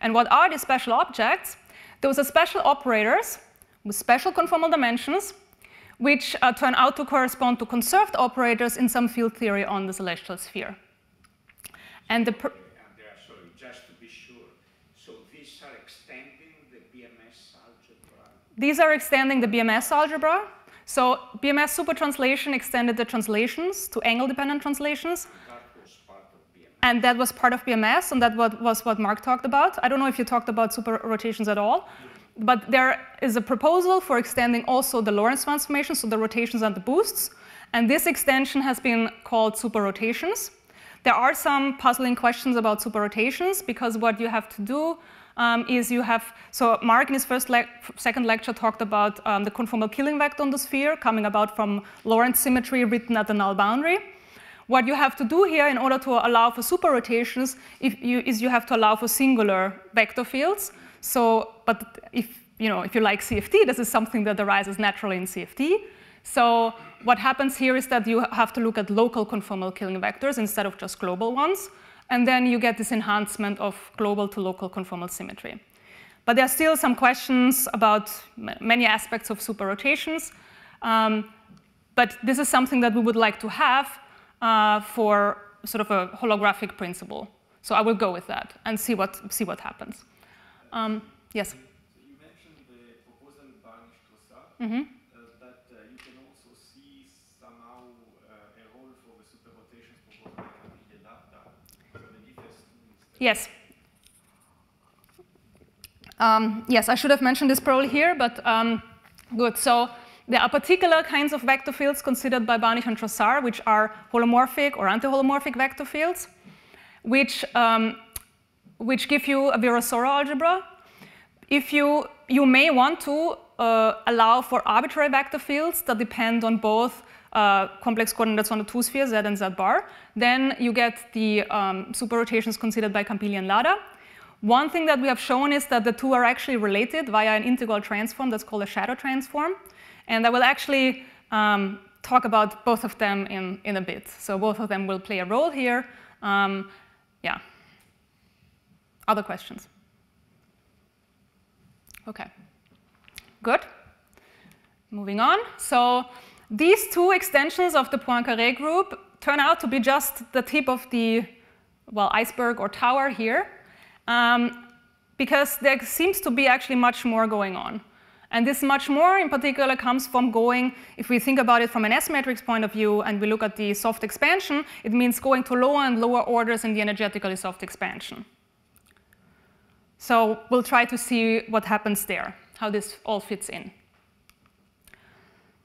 And what are these special objects? Those are special operators with special conformal dimensions, which turn out to correspond to conserved operators in some field theory on the celestial sphere. And Andrea, sorry, just to be sure, so these are extending the BMS algebra? These are extending the BMS algebra. So BMS supertranslation extended the translations to angle-dependent translations. That was part of BMS. And that was part of BMS, and that was what Marc talked about. I don't know if you talked about superrotations at all. But there is a proposal for extending also the Lorentz transformations, so the rotations and the boosts. And this extension has been called superrotations. There are some puzzling questions about superrotations, because what you have to do is you have, so Marc in his second lecture talked about the conformal killing vector on the sphere coming about from Lorentz symmetry written at the null boundary. What you have to do here in order to allow for superrotations is you have to allow for singular vector fields. So, but if you like CFT, this is something that arises naturally in CFT. So what happens here is that you have to look at local conformal killing vectors instead of just global ones. And then you get this enhancement of global to local conformal symmetry. But there are still some questions about many aspects of superrotations. But this is something that we would like to have for sort of a holographic principle. So I will go with that and see what happens. Yes? So you mentioned the proposal Barnish-Tossa, but you can also see somehow a role for the superrotations proposed by Camille Lambda. So maybe first Yes. Yes, I should have mentioned this probably here, but good. So there are particular kinds of vector fields considered by Barnish and Trossard, which are holomorphic or anti-holomorphic vector fields, which give you a Virasoro algebra. If you may want to allow for arbitrary vector fields that depend on both complex coordinates on the 2 spheres, z and z bar, then you get the superrotations considered by Campilli and Lada. One thing that we have shown is that the two are actually related via an integral transform that's called a shadow transform. And I will actually talk about both of them in a bit. So both of them will play a role here. Yeah. Other questions? OK. Good. Moving on. So these two extensions of the Poincaré group turn out to be just the tip of the, well, iceberg or tower here, because there seems to be actually much more going on. And this much more in particular comes from going, if we think about it from an S-matrix point of view and we look at the soft expansion, it means going to lower and lower orders in the energetically soft expansion. So we'll try to see what happens there, how this all fits in.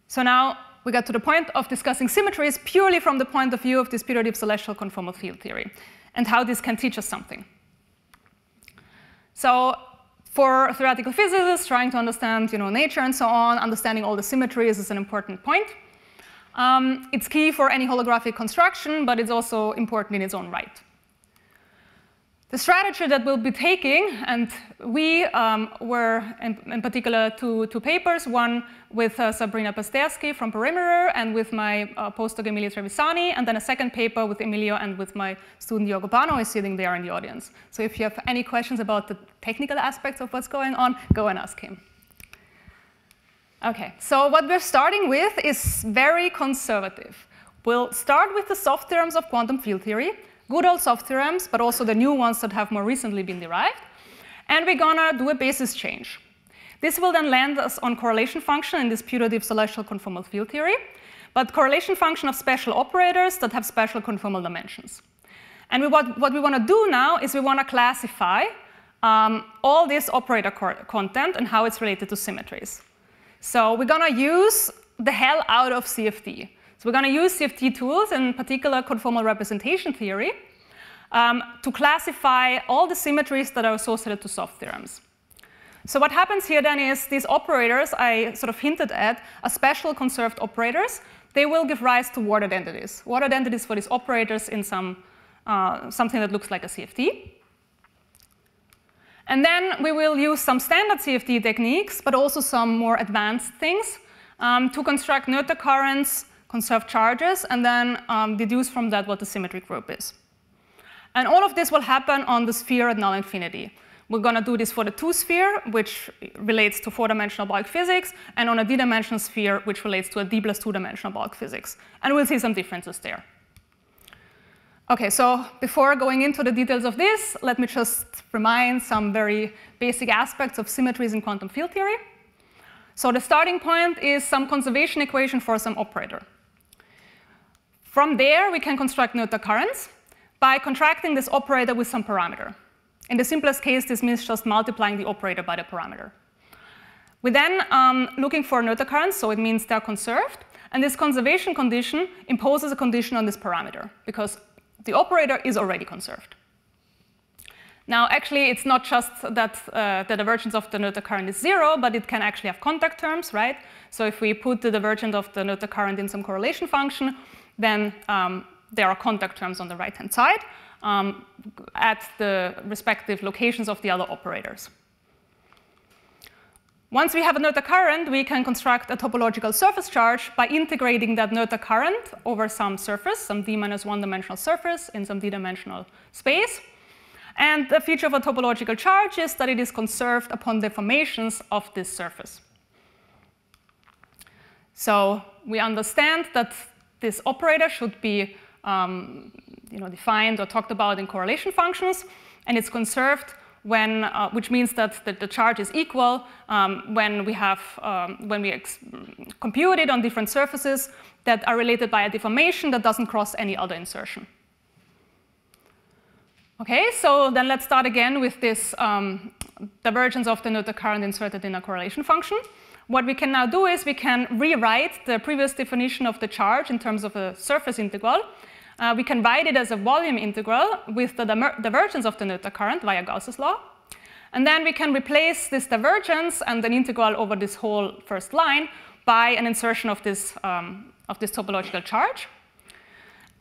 So now we got to the point of discussing symmetries purely from the point of view of distributive celestial conformal field theory and how this can teach us something. So for theoretical physicists trying to understand nature and so on, understanding all the symmetries is an important point. It's key for any holographic construction, but it's also important in its own right. The strategy that we'll be taking, and we were in particular two papers, one with Sabrina Pasterski from Perimeter and with my postdoc Emilio Trevisani, and then a second paper with Emilio and with my student Diogo Bano, who is sitting there in the audience. So if you have any questions about the technical aspects of what's going on, go and ask him. Okay, so what we're starting with is very conservative. We'll start with the soft theorems of quantum field theory, good old soft theorems, but also the new ones that have more recently been derived. And we're gonna do a basis change. This will then land us on correlation function in distributive celestial conformal field theory, but correlation function of special operators that have special conformal dimensions. And what we wanna do now is we wanna classify all this operator content and how it's related to symmetries. So we're gonna use the hell out of CFT. So we're going to use CFT tools, in particular conformal representation theory, to classify all the symmetries that are associated to soft theorems. So what happens here then is these operators I sort of hinted at are special conserved operators. They will give rise to word identities. Word identities for these operators in something that looks like a CFT. And then we will use some standard CFT techniques, but also some more advanced things to construct Noether currents, conserve charges, and then deduce from that what the symmetry group is. And all of this will happen on the sphere at null infinity. We're going to do this for the 2-sphere, which relates to 4-dimensional bulk physics, and on a d-dimensional sphere, which relates to a d plus 2-dimensional bulk physics. And we'll see some differences there. OK, so before going into the details of this, let me just remind some very basic aspects of symmetries in quantum field theory. So the starting point is some conservation equation for some operator. From there, we can construct Noether currents by contracting this operator with some parameter. In the simplest case, this means just multiplying the operator by the parameter. We're then looking for Noether currents, so it means they're conserved. And this conservation condition imposes a condition on this parameter, because the operator is already conserved. Now, actually, it's not just that the divergence of the Noether current is 0, but it can actually have contact terms, right? So if we put the divergence of the Noether current in some correlation function, then there are contact terms on the right-hand side at the respective locations of the other operators. Once we have a Noether current, we can construct a topological surface charge by integrating that Noether current over some surface, some d-1 dimensional surface in some d-dimensional space. And the feature of a topological charge is that it is conserved upon deformations of this surface. So we understand that this operator should be defined or talked about in correlation functions, and it's conserved when, which means that the charge is equal when we compute it on different surfaces that are related by a deformation that doesn't cross any other insertion. Okay, so then let's start again with this divergence of the Noether current inserted in a correlation function. What we can now do is we can rewrite the previous definition of the charge in terms of a surface integral. We can write it as a volume integral with the divergence of the Noether current via Gauss's law. And then we can replace this divergence and an integral over this whole first line by an insertion of this topological charge.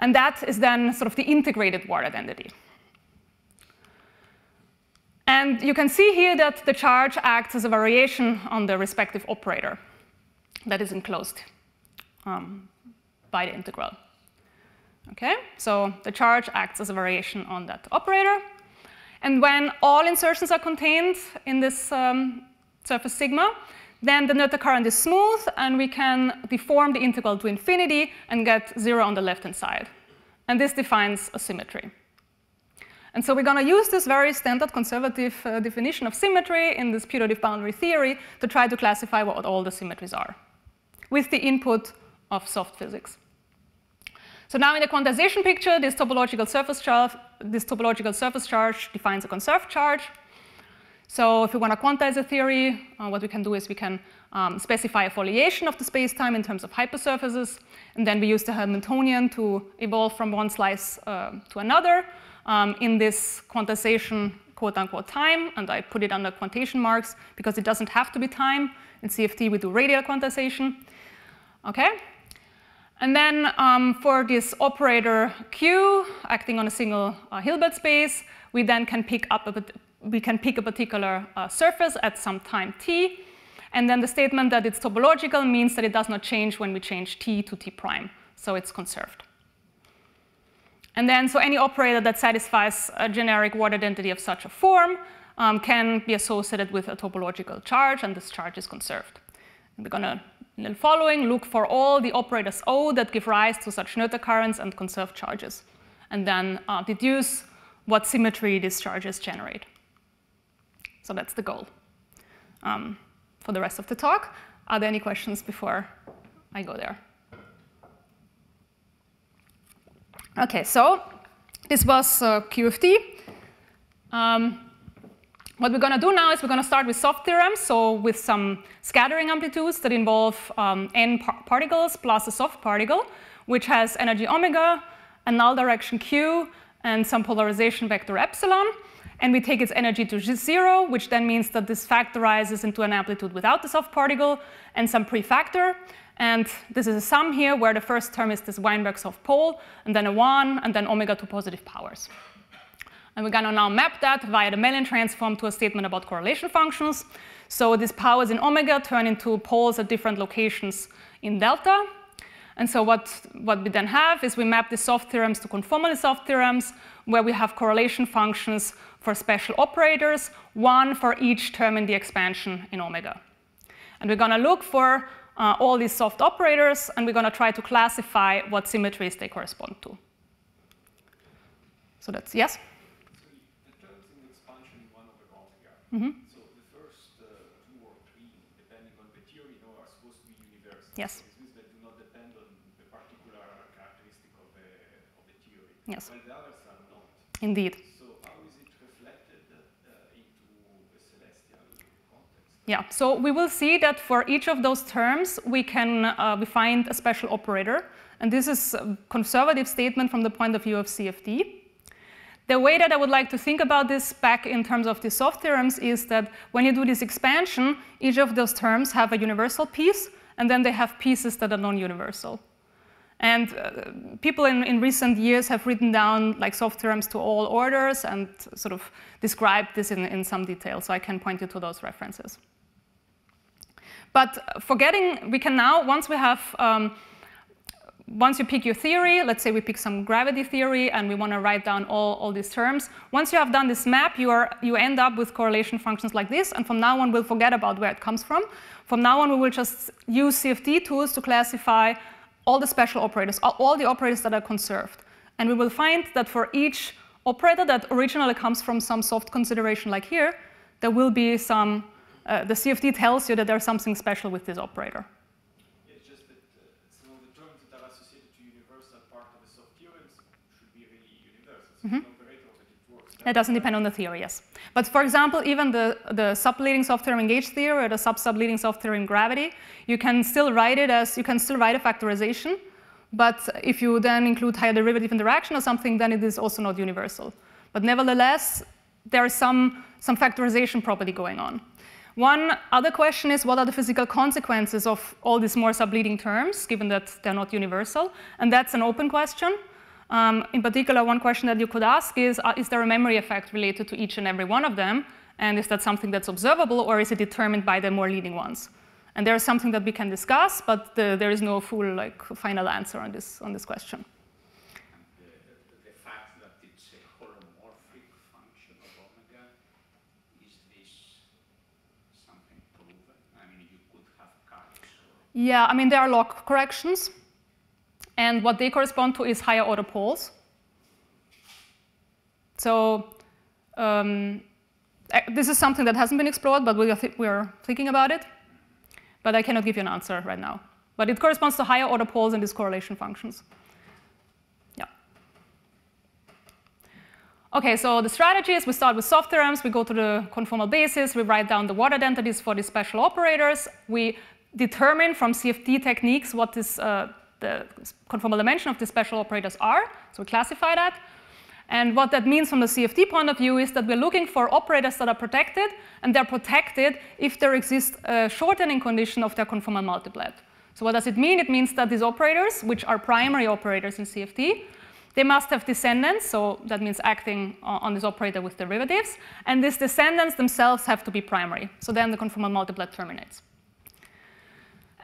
And that is then sort of the integrated word identity. And you can see here that the charge acts as a variation on the respective operator that is enclosed by the integral. Okay, so the charge acts as a variation on that operator. And when all insertions are contained in this surface sigma, then the Noether current is smooth, and we can deform the integral to infinity and get 0 on the left-hand side. And this defines a symmetry. And so we're going to use this very standard conservative definition of symmetry in this putative boundary theory to try to classify what all the symmetries are, with the input of soft physics. So now in the quantization picture, this topological surface charge defines a conserved charge. So if we want to quantize a theory, what we can do is we can specify a foliation of the spacetime in terms of hypersurfaces, and then we use the Hamiltonian to evolve from one slice to another in this quantization quote-unquote time, and I put it under quantation marks because it doesn't have to be time. In CFT, we do radial quantization. Okay? And then for this operator Q acting on a single Hilbert space, we then can pick up a particular surface at some time t. And then the statement that it's topological means that it does not change when we change t to t prime. So it's conserved. And then so any operator that satisfies a generic word identity of such a form can be associated with a topological charge, and this charge is conserved. And we're going to, in the following, look for all the operators O that give rise to such Noether currents and conserved charges, and then deduce what symmetry these charges generate. So that's the goal for the rest of the talk. Are there any questions before I go there? OK, so this was QFT. What we're going to do now is we're going to start with soft theorems, so with some scattering amplitudes that involve n particles plus a soft particle, which has energy omega, a null direction q, and some polarization vector epsilon. And we take its energy to 0, which then means that this factorizes into an amplitude without the soft particle and some prefactor. And this is a sum here where the first term is this Weinberg soft pole, and then a 1, and then omega to positive powers. And we're going to now map that via the Mellin transform to a statement about correlation functions. So these powers in omega turn into poles at different locations in delta. And so what we then have is we map the soft theorems to conformally soft theorems, where we have correlation functions for special operators, one for each term in the expansion in omega. And we're going to look for all these soft operators, and we're going to try to classify what symmetries they correspond to. So that's, yes? So the first 2 or 3, depending on the theory, are supposed to be universal. Yes. It means they do not depend on the particular characteristic of the theory. Yes. While the others are not. Indeed. So how is it reflected into the celestial context? Yeah. So we will see that for each of those terms, we can we find a special operator. And this is a conservative statement from the point of view of CFT. The way that I would like to think about this back in terms of the soft theorems is that when you do this expansion, each of those terms have a universal piece, and then they have pieces that are non-universal. And people in recent years have written down like soft theorems to all orders and sort of described this in some detail, so I can point you to those references. But we can now, once we have once you pick your theory, let's say we pick some gravity theory and we want to write down all these terms. Once you have done this map, you end up with correlation functions like this, and from now on we'll forget about where it comes from. From now on we will just use CFT tools to classify all the special operators, all the operators that are conserved. And we will find that for each operator that originally comes from some soft consideration like here, there will be some, the CFT tells you that there's something special with this operator. That doesn't depend on the theory, yes. But for example, even the sub-leading soft theorem in gauge theory or the sub-leading soft theorem in gravity, you can still write it as, you can still write a factorization, but if you then include higher derivative interaction or something, then it is also not universal. But nevertheless, there is some factorization property going on. One other question is, what are the physical consequences of all these more sub-leading terms, given that they're not universal? And that's an open question. In particular, one question that you could ask is there a memory effect related to each and every one of them? And is that something that's observable, or is it determined by the more leading ones? And there is something that we can discuss, but there is no full, final answer on this question. The fact that it's a holomorphic function of omega, is this something proven? I mean, you could Yeah, I mean, there are log corrections. And what they correspond to is higher order poles. So this is something that hasn't been explored, but we are thinking about it. But I cannot give you an answer right now. But it corresponds to higher order poles in these correlation functions. Yeah. OK, so the strategy is we start with soft theorems. We go to the conformal basis. We write down the word identities for these special operators. We determine from CFD techniques what this, the conformal dimension of the special operators are. So we classify that. And what that means from the CFD point of view is that we're looking for operators that are protected, and they're protected if there exists a shortening condition of their conformal multiplet. So what does it mean? It means that these operators, which are primary operators in CFD, they must have descendants, so that means acting on this operator with derivatives, and these descendants themselves have to be primary. So then the conformal multiplet terminates.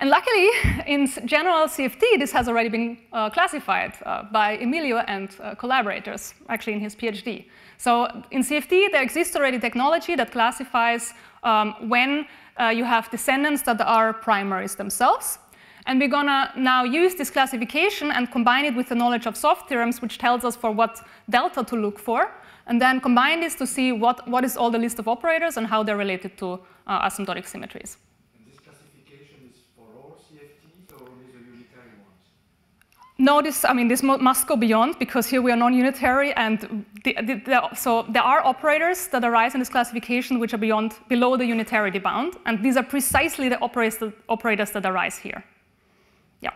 And luckily, in general CFD, this has already been classified by Emilio and collaborators, actually in his PhD. So in CFD, there exists already technology that classifies when you have descendants that are primaries themselves. And we're going to now use this classification and combine it with the knowledge of soft theorems, which tells us for what delta to look for, and then combine this to see what is all the list of operators and how they're related to asymptotic symmetries. No, this must go beyond, because here we are non-unitary, and so there are operators that arise in this classification which are below the unitarity bound, and these are precisely the operators that arise here. Yeah.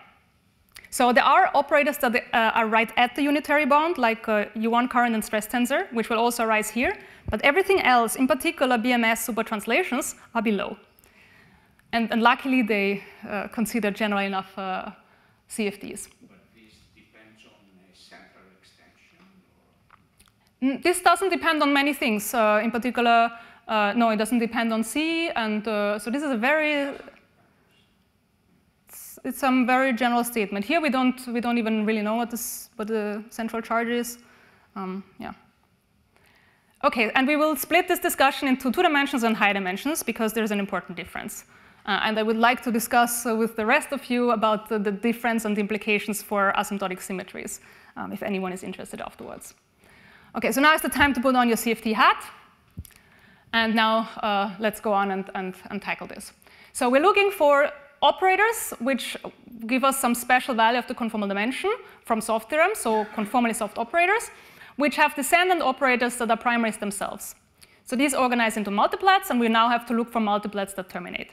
So there are operators that are right at the unitary bound, like U1 current and stress tensor, which will also arise here, but everything else, in particular BMS supertranslations, are below. And luckily, they consider general enough CFDs. This doesn't depend on many things. In particular, no, it doesn't depend on C. And so this is a very, it's some very general statement. Here we don't even really know what the central charge is. Yeah. OK, and we will split this discussion into 2 dimensions and high dimensions, because there's an important difference. And I would like to discuss with the rest of you about the difference and the implications for asymptotic symmetries, if anyone is interested afterwards. OK, so now is the time to put on your CFD hat. And now let's go on and tackle this. So we're looking for operators which give us some special value of the conformal dimension from soft theorems, so conformally soft operators, which have descendant operators that are primaries themselves. So these organize into multiplets, and we now have to look for multiplets that terminate.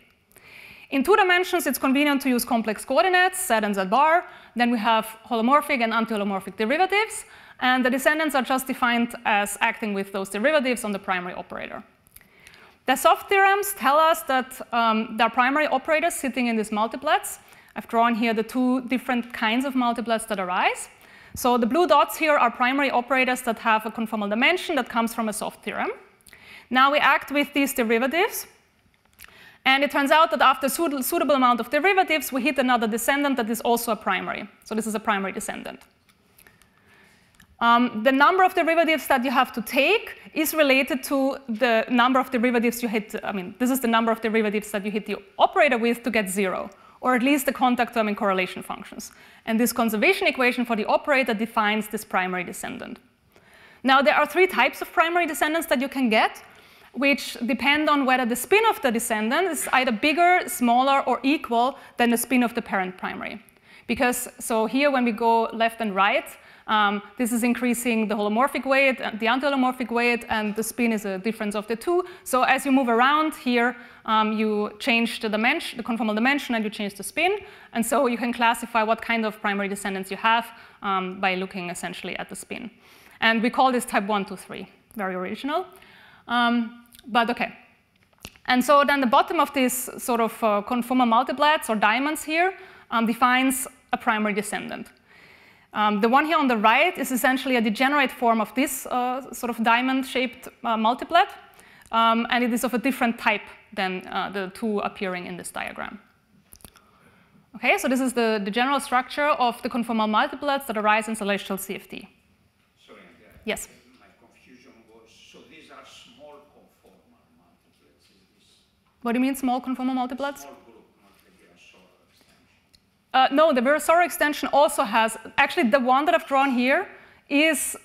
In 2 dimensions, it's convenient to use complex coordinates, z and z bar. Then we have holomorphic and anti-holomorphic derivatives. And the descendants are just defined as acting with those derivatives on the primary operator. The soft theorems tell us that there are primary operators sitting in these multiplets. I've drawn here the 2 different kinds of multiplets that arise. So the blue dots here are primary operators that have a conformal dimension that comes from a soft theorem. Now we act with these derivatives. And it turns out that after a suitable amount of derivatives, we hit another descendant that is also a primary. So this is a primary descendant. The number of derivatives that you have to take is related to the number of derivatives you hit. I mean, this is the number of derivatives that you hit the operator with to get 0, or at least the contact term in correlation functions. And this conservation equation for the operator defines this primary descendant. Now, there are 3 types of primary descendants that you can get, which depend on whether the spin of the descendant is either bigger, smaller, or equal than the spin of the parent primary. Because, so here when we go left and right, this is increasing the holomorphic weight, the anti-holomorphic weight, and the spin is a difference of the 2. So as you move around here, you change the dimension, the conformal dimension, and you change the spin. And so you can classify what kind of primary descendants you have by looking essentially at the spin. And we call this type 1, 2, 3, very original. But OK. And so then the bottom of this sort of conformal multiplets or diamonds here defines a primary descendant. The one here on the right is essentially a degenerate form of this sort of diamond-shaped multiplet, and it is of a different type than the 2 appearing in this diagram. Okay, so this is the general structure of the conformal multiplets that arise in celestial CFD. Sorry, Andrea. Yes. My confusion was, so these are small conformal multiplets, is this? What do you mean small conformal multiplets? Small group, not regular solar extension. No, the Virasoro extension also has, actually the one that I've drawn here is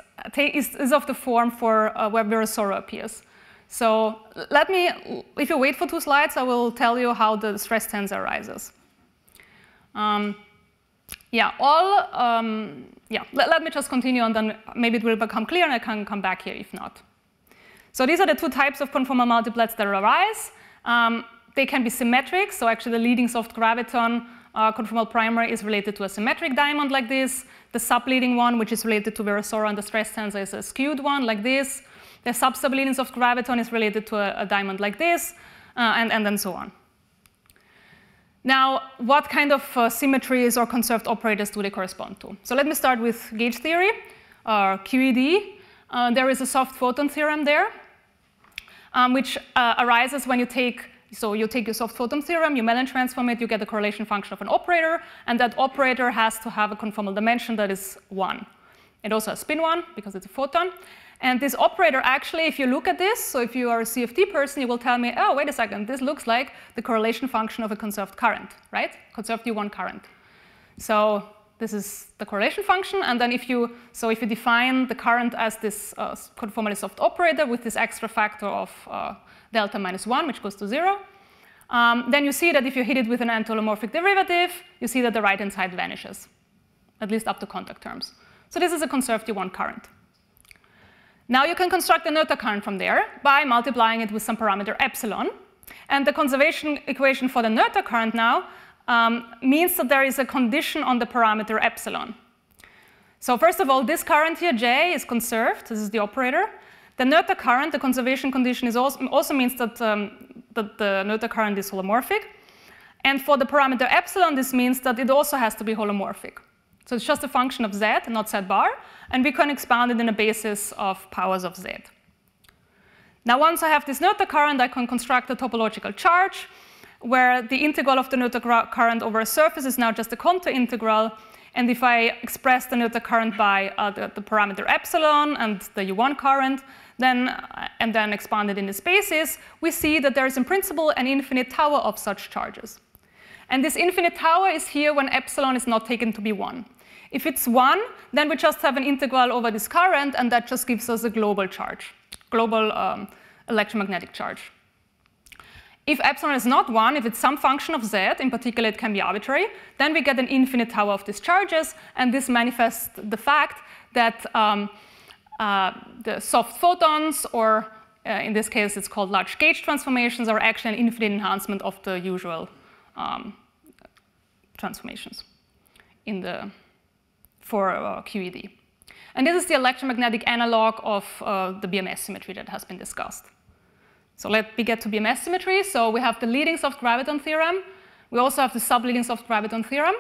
of the form for where Virasoro appears. So let me, if you wait for 2 slides, I will tell you how the stress tensor arises. Let me just continue, and then maybe it will become clear, and I can come back here if not. So these are the 2 types of conformal multiplets that arise. They can be symmetric, so actually the leading soft graviton conformal primary is related to a symmetric diamond like this. The subleading one, which is related to Virasoro and the stress tensor, is a skewed one like this. The sub-subleading soft graviton is related to a diamond like this, and then so on. Now, what kind of symmetries or conserved operators do they correspond to? So let me start with gauge theory, or QED. There is a soft photon theorem there, which arises when you take your soft photon theorem, you Mellin transform it, you get the correlation function of an operator, and that operator has to have a conformal dimension that is 1. It also has spin 1, because it's a photon. And this operator, actually, if you look at this, so if you are a CFT person, you will tell me, oh, wait a second, this looks like the correlation function of a conserved current, right? Conserved U1 current. So this is the correlation function, and then if you define the current as this conformally soft operator with this extra factor of delta minus 1, which goes to 0, then you see that if you hit it with an anti-holomorphic derivative, you see that the right-hand side vanishes, at least up to contact terms. So this is a conserved U1 current. Now you can construct a Noether current from there by multiplying it with some parameter epsilon. And the conservation equation for the Noether current now means that there is a condition on the parameter epsilon. So first of all, this current here, J, is conserved. This is the operator. The Noether current, the conservation condition, also means that the Noether current is holomorphic. And for the parameter epsilon, this means that it also has to be holomorphic. So it's just a function of z, not z bar, and we can expand it in a basis of powers of z. Now, once I have this Noether current, I can construct a topological charge, where the integral of the Noether current over a surface is now just a contour integral. And if I express the Noether current by the parameter epsilon and the U1 current, and then expand it in the spaces, we see that there is in principle an infinite tower of such charges. And this infinite tower is here when epsilon is not taken to be 1. If it's 1, then we just have an integral over this current, and that just gives us a global charge, global electromagnetic charge. If epsilon is not 1, if it's some function of z, in particular it can be arbitrary, then we get an infinite tower of these charges, and this manifests the fact that the soft photons, or in this case it's called large gauge transformations, are actually an infinite enhancement of the usual transformations for QED. And this is the electromagnetic analog of the BMS symmetry that has been discussed. So let me get to BMS symmetry. So we have the leading soft graviton theorem. We also have the subleading soft graviton theorem.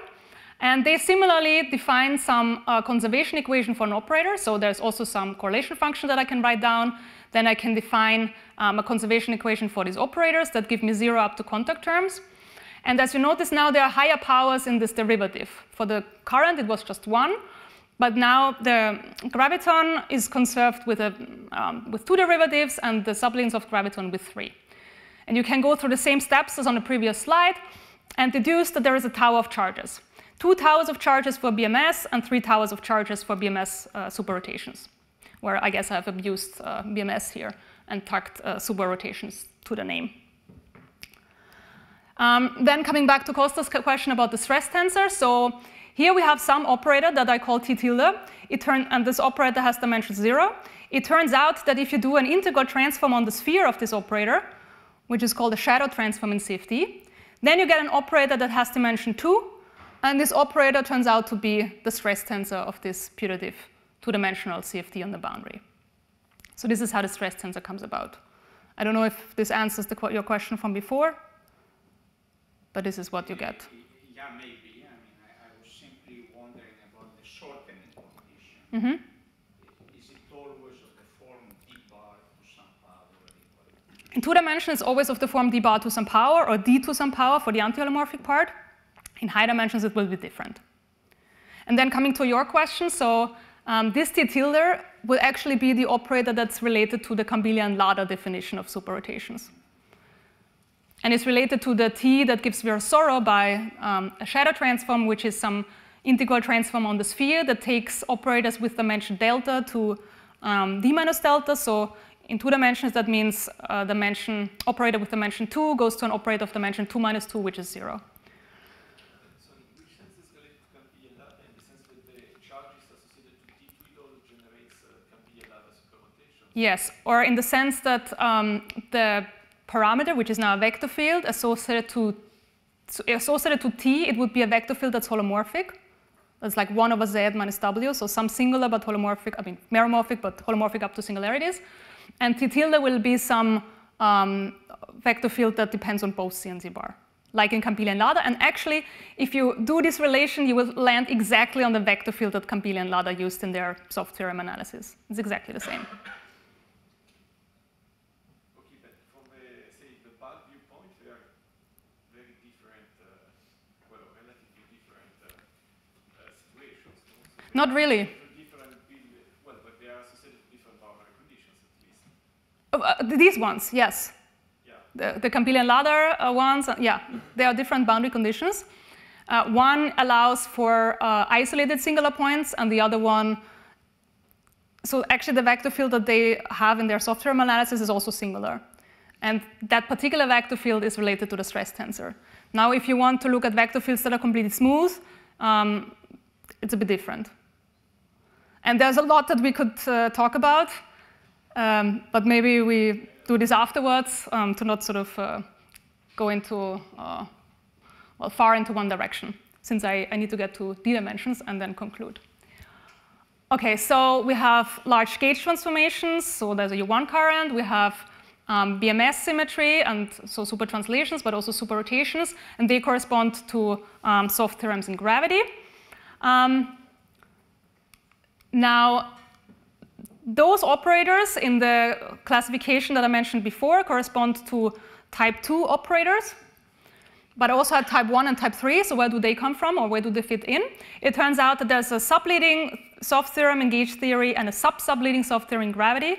And they similarly define some conservation equation for an operator. So there's also some correlation function that I can write down. Then I can define a conservation equation for these operators that give me 0 up to contact terms. And as you notice now, there are higher powers in this derivative. For the current, it was just 1. But now the graviton is conserved with 2 derivatives, and the subleading soft graviton with 3. And you can go through the same steps as on the previous slide and deduce that there is a tower of charges. 2 towers of charges for BMS and 3 towers of charges for BMS superrotations, where I guess I've abused BMS here and tucked superrotations to the name. Then coming back to Costa's question about the stress tensor. So here we have some operator that I call T tilde, and this operator has dimension 0. It turns out that if you do an integral transform on the sphere of this operator, which is called a shadow transform in CFT, then you get an operator that has dimension 2, and this operator turns out to be the stress tensor of this putative 2-dimensional CFT on the boundary. So this is how the stress tensor comes about. I don't know if this answers your question from before, but this is what you get. Yeah, maybe. I was simply wondering about the shortening condition. Mm-hmm. Is it always of the form d bar to some power? In 2 dimensions, it's always of the form d bar to some power, or d to some power for the anti-holomorphic part. In high dimensions, it will be different. And then coming to your question, so this T tilde will actually be the operator that's related to the Campbellian ladder definition of superrotations. and is related to the T that gives Virasoro by a shadow transform, which is some integral transform on the sphere that takes operators with dimension delta to d minus delta. So in 2 dimensions, that means dimension operator with dimension 2 goes to an operator of dimension 2 minus 2, which is 0. So in which sense is related to Campillion-Lada? In the sense that the charges associated to T twiddle generates Campillion-Lada superrotation? Yes, or in the sense that the parameter, which is now a vector field, associated to T, it would be a vector field that's holomorphic. That's like 1 over Z minus W, so some singular but holomorphic, I mean meromorphic but holomorphic up to singularities. And T tilde will be some vector field that depends on both C and Z bar, like in Campillion-Lada. And actually, if you do this relation, you will land exactly on the vector field that Campillion-Lada used in their soft theorem analysis. It's exactly the same. Okay, but from the bulk viewpoint, they are very different, well, relatively different situations. No? So Not really. Well, but they are associated to different boundary conditions, at least. These ones, yes. Yeah. The Campillion-Lada ones, yeah, there are different boundary conditions. One allows for isolated singular points, and the other one, so actually the vector field that they have in their soft theorem analysis is also singular. And that particular vector field is related to the stress tensor. Now, if you want to look at vector fields that are completely smooth, it's a bit different. And there's a lot that we could talk about, but maybe we do this afterwards to not sort of go into, well, far into one direction, since I need to get to d dimensions and then conclude. OK, so we have large gauge transformations. So there's a U1 current. We have BMS symmetry, and so super translations, but also super rotations. And they correspond to soft theorems in gravity. Now, those operators in the classification that I mentioned before correspond to type 2 operators, but also had type 1 and type 3. So where do they come from, or where do they fit in? It turns out that there's a subleading soft theorem in gauge theory and a sub-subleading soft theorem in gravity.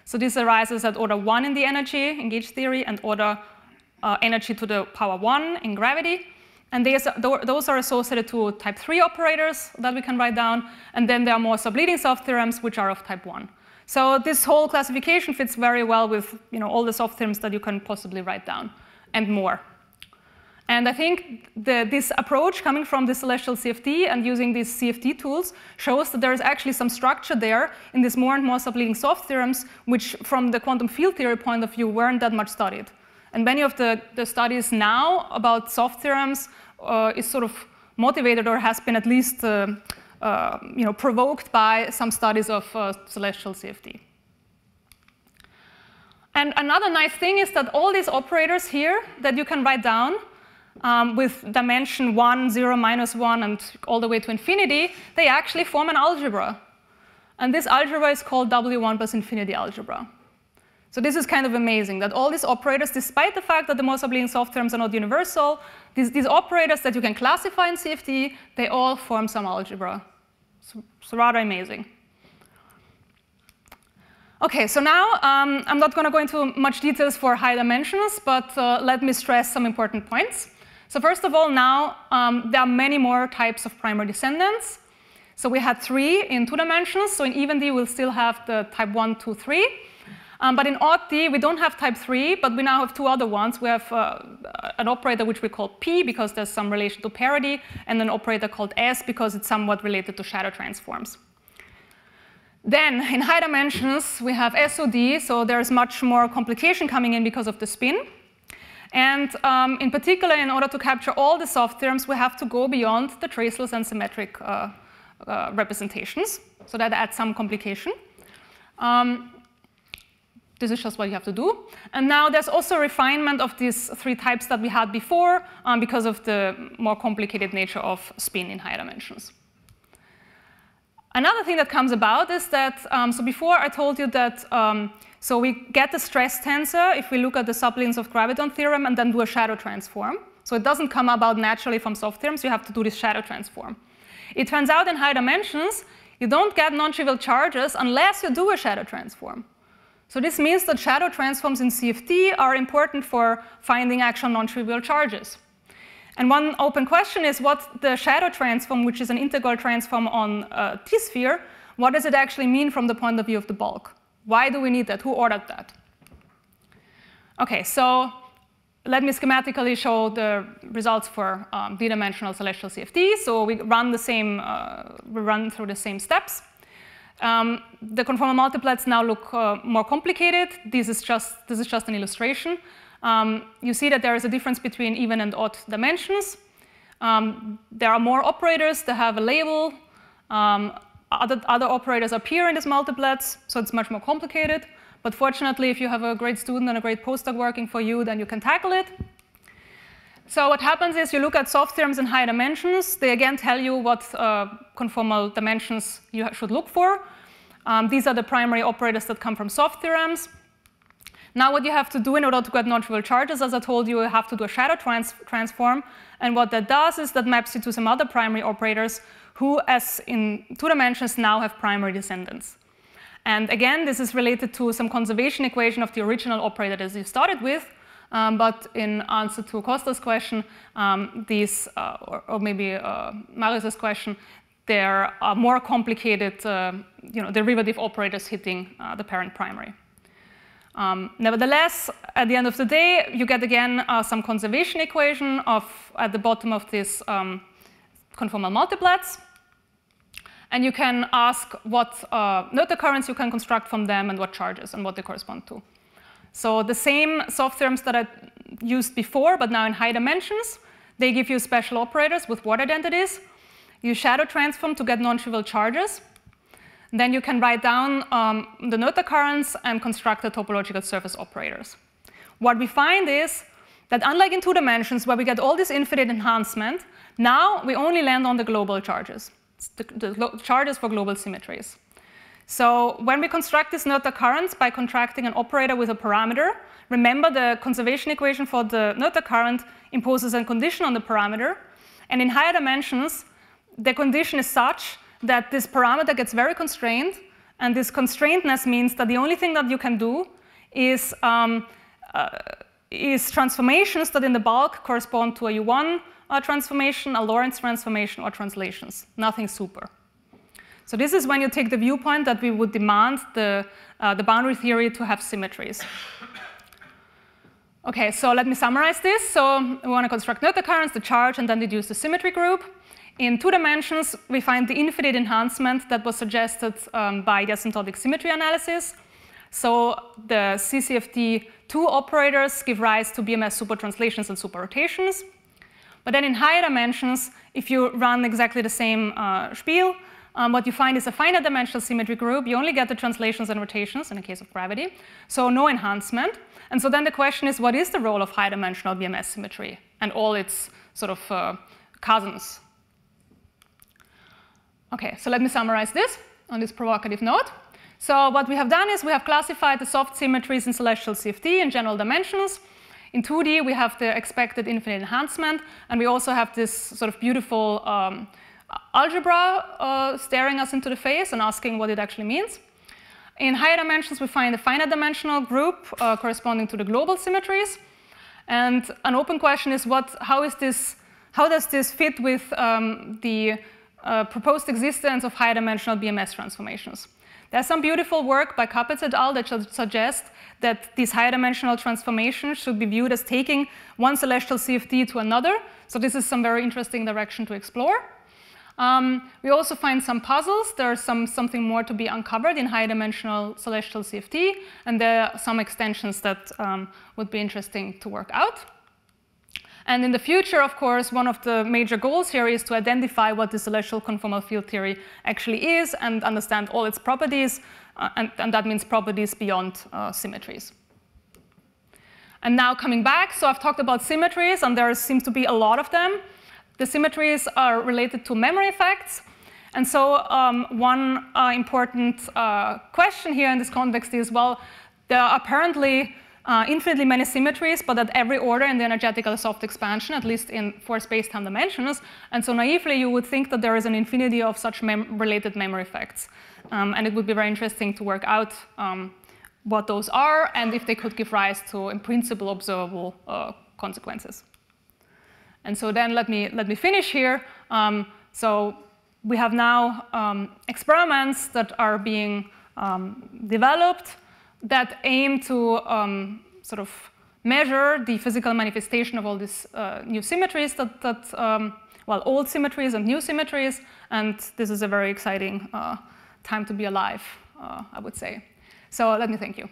So this arises at order 1 in the energy in gauge theory and order energy to the power 1 in gravity. And those are associated to type 3 operators that we can write down. And then there are more subleading soft theorems, which are of type 1. So this whole classification fits very well with all the soft theorems that you can possibly write down, and more. And I think this approach coming from the celestial CFD and using these CFD tools shows that there is actually some structure there in these more and more subleading soft theorems, which from the quantum field theory point of view weren't that much studied. And many of the studies now about soft theorems is sort of motivated, or has been at least provoked by some studies of celestial CFD. And another nice thing is that all these operators here that you can write down with dimension 1, 0, minus 1, and all the way to infinity, they actually form an algebra. And this algebra is called W1 plus infinity algebra. So this is kind of amazing, that all these operators, despite the fact that the most subleading soft theorems are not universal, these operators that you can classify in CFD, they all form some algebra. It's rather amazing. OK, so now I'm not going to go into much details for high dimensions, but let me stress some important points. So first of all, now there are many more types of primary descendants. So we had 3 in 2 dimensions. So in even D, we'll still have the type 1, 2, 3. But in odd D, we don't have type 3, but we now have 2 other ones. We have an operator which we call P, because there's some relation to parity, and an operator called S, because it's somewhat related to shadow transforms. Then, in high dimensions, we have SOD, so there's much more complication coming in because of the spin. And in particular, in order to capture all the soft theorems, we have to go beyond the traceless and symmetric representations. So that adds some complication. This is just what you have to do. And now there's also refinement of these 3 types that we had before because of the more complicated nature of spin in higher dimensions. Another thing that comes about is that, so before I told you that, so we get the stress tensor if we look at the subleadings of graviton theorem and then do a shadow transform. So it doesn't come about naturally from soft theorems. You have to do this shadow transform. It turns out in high dimensions, you don't get non-trivial charges unless you do a shadow transform. So this means that shadow transforms in CFT are important for finding actual non-trivial charges. And one open question is what the shadow transform, which is an integral transform on a T-sphere, what does it actually mean from the point of view of the bulk? Why do we need that? Who ordered that? OK, so let me schematically show the results for d-dimensional celestial CFT. So we run through the same steps. The conformal multiplets now look more complicated. This is just an illustration. You see that there is a difference between even and odd dimensions. There are more operators that have a label. Other operators appear in these multiplets, so it's much more complicated. But fortunately, if you have a great student and a great postdoc working for you, then you can tackle it. So what happens is you look at soft theorems in high dimensions. They again tell you what conformal dimensions you should look for. These are the primary operators that come from soft theorems. Now what you have to do in order to get non-trivial charges, as I told you, you have to do a shadow transform. And what that does is that maps you to some other primary operators who, as in 2 dimensions, now have primary descendants. And again, this is related to some conservation equation of the original operator that you started with. But in answer to Costa's question, or maybe Marius's question, there are more complicated derivative operators hitting the parent primary. Nevertheless, at the end of the day, you get again some conservation equation at the bottom of this conformal multiplets. And you can ask what noether currents you can construct from them and what charges and what they correspond to. So the same soft theorems that I used before, but now in high dimensions, they give you special operators with word identities. You shadow transform to get non-trivial charges. Then you can write down the noether currents and construct the topological surface operators. What we find is that unlike in 2 dimensions, where we get all this infinite enhancement, now we only land on the global charges, the charges for global symmetries. So when we construct these noether currents by contracting an operator with a parameter, remember the conservation equation for the noether current imposes a condition on the parameter. And in higher dimensions, the condition is such that this parameter gets very constrained. And this constrainedness means that the only thing that you can do is transformations that in the bulk correspond to a U1 transformation, a Lorentz transformation, or translations. Nothing super. So this is when you take the viewpoint that we would demand the boundary theory to have symmetries. OK, so let me summarize this. So we want to construct noether currents, the charge, and then deduce the symmetry group. In 2 dimensions, we find the infinite enhancement that was suggested by the asymptotic symmetry analysis. So the CCFT2 operators give rise to BMS supertranslations and superrotations. But then in higher dimensions, if you run exactly the same spiel, what you find is a finite dimensional symmetry group. You only get the translations and rotations in the case of gravity, so no enhancement. And so then the question is, what is the role of high dimensional BMS symmetry and all its sort of cousins? OK, so let me summarize this on this provocative note. So what we have done is we have classified the soft symmetries in celestial CFT in general dimensions. In 2D, we have the expected infinite enhancement. And we also have this sort of beautiful algebra staring us into the face and asking what it actually means. In higher dimensions, we find a finite dimensional group corresponding to the global symmetries. And an open question is, how does this fit with the proposed existence of higher dimensional BMS transformations? There's some beautiful work by Capets et al. That suggests that these higher dimensional transformations should be viewed as taking one celestial CFT to another. So this is some very interesting direction to explore. We also find some puzzles. There's something more to be uncovered in high dimensional celestial CFT, and there are some extensions that would be interesting to work out. And in the future, of course, one of the major goals here is to identify what the celestial conformal field theory actually is and understand all its properties, and that means properties beyond symmetries. And now coming back, so I've talked about symmetries, and there seems to be a lot of them. The symmetries are related to memory effects. And so one important question here in this context is, well, there are apparently infinitely many symmetries, but at every order in the energetical soft expansion, at least for space-time dimensions. And so naively, you would think that there is an infinity of such related memory effects. And it would be very interesting to work out what those are and if they could give rise to, in principle, observable consequences. And so then let me finish here. So we have now experiments that are being developed that aim to sort of measure the physical manifestation of all these new symmetries well, old symmetries and new symmetries. And this is a very exciting time to be alive, I would say. So let me thank you.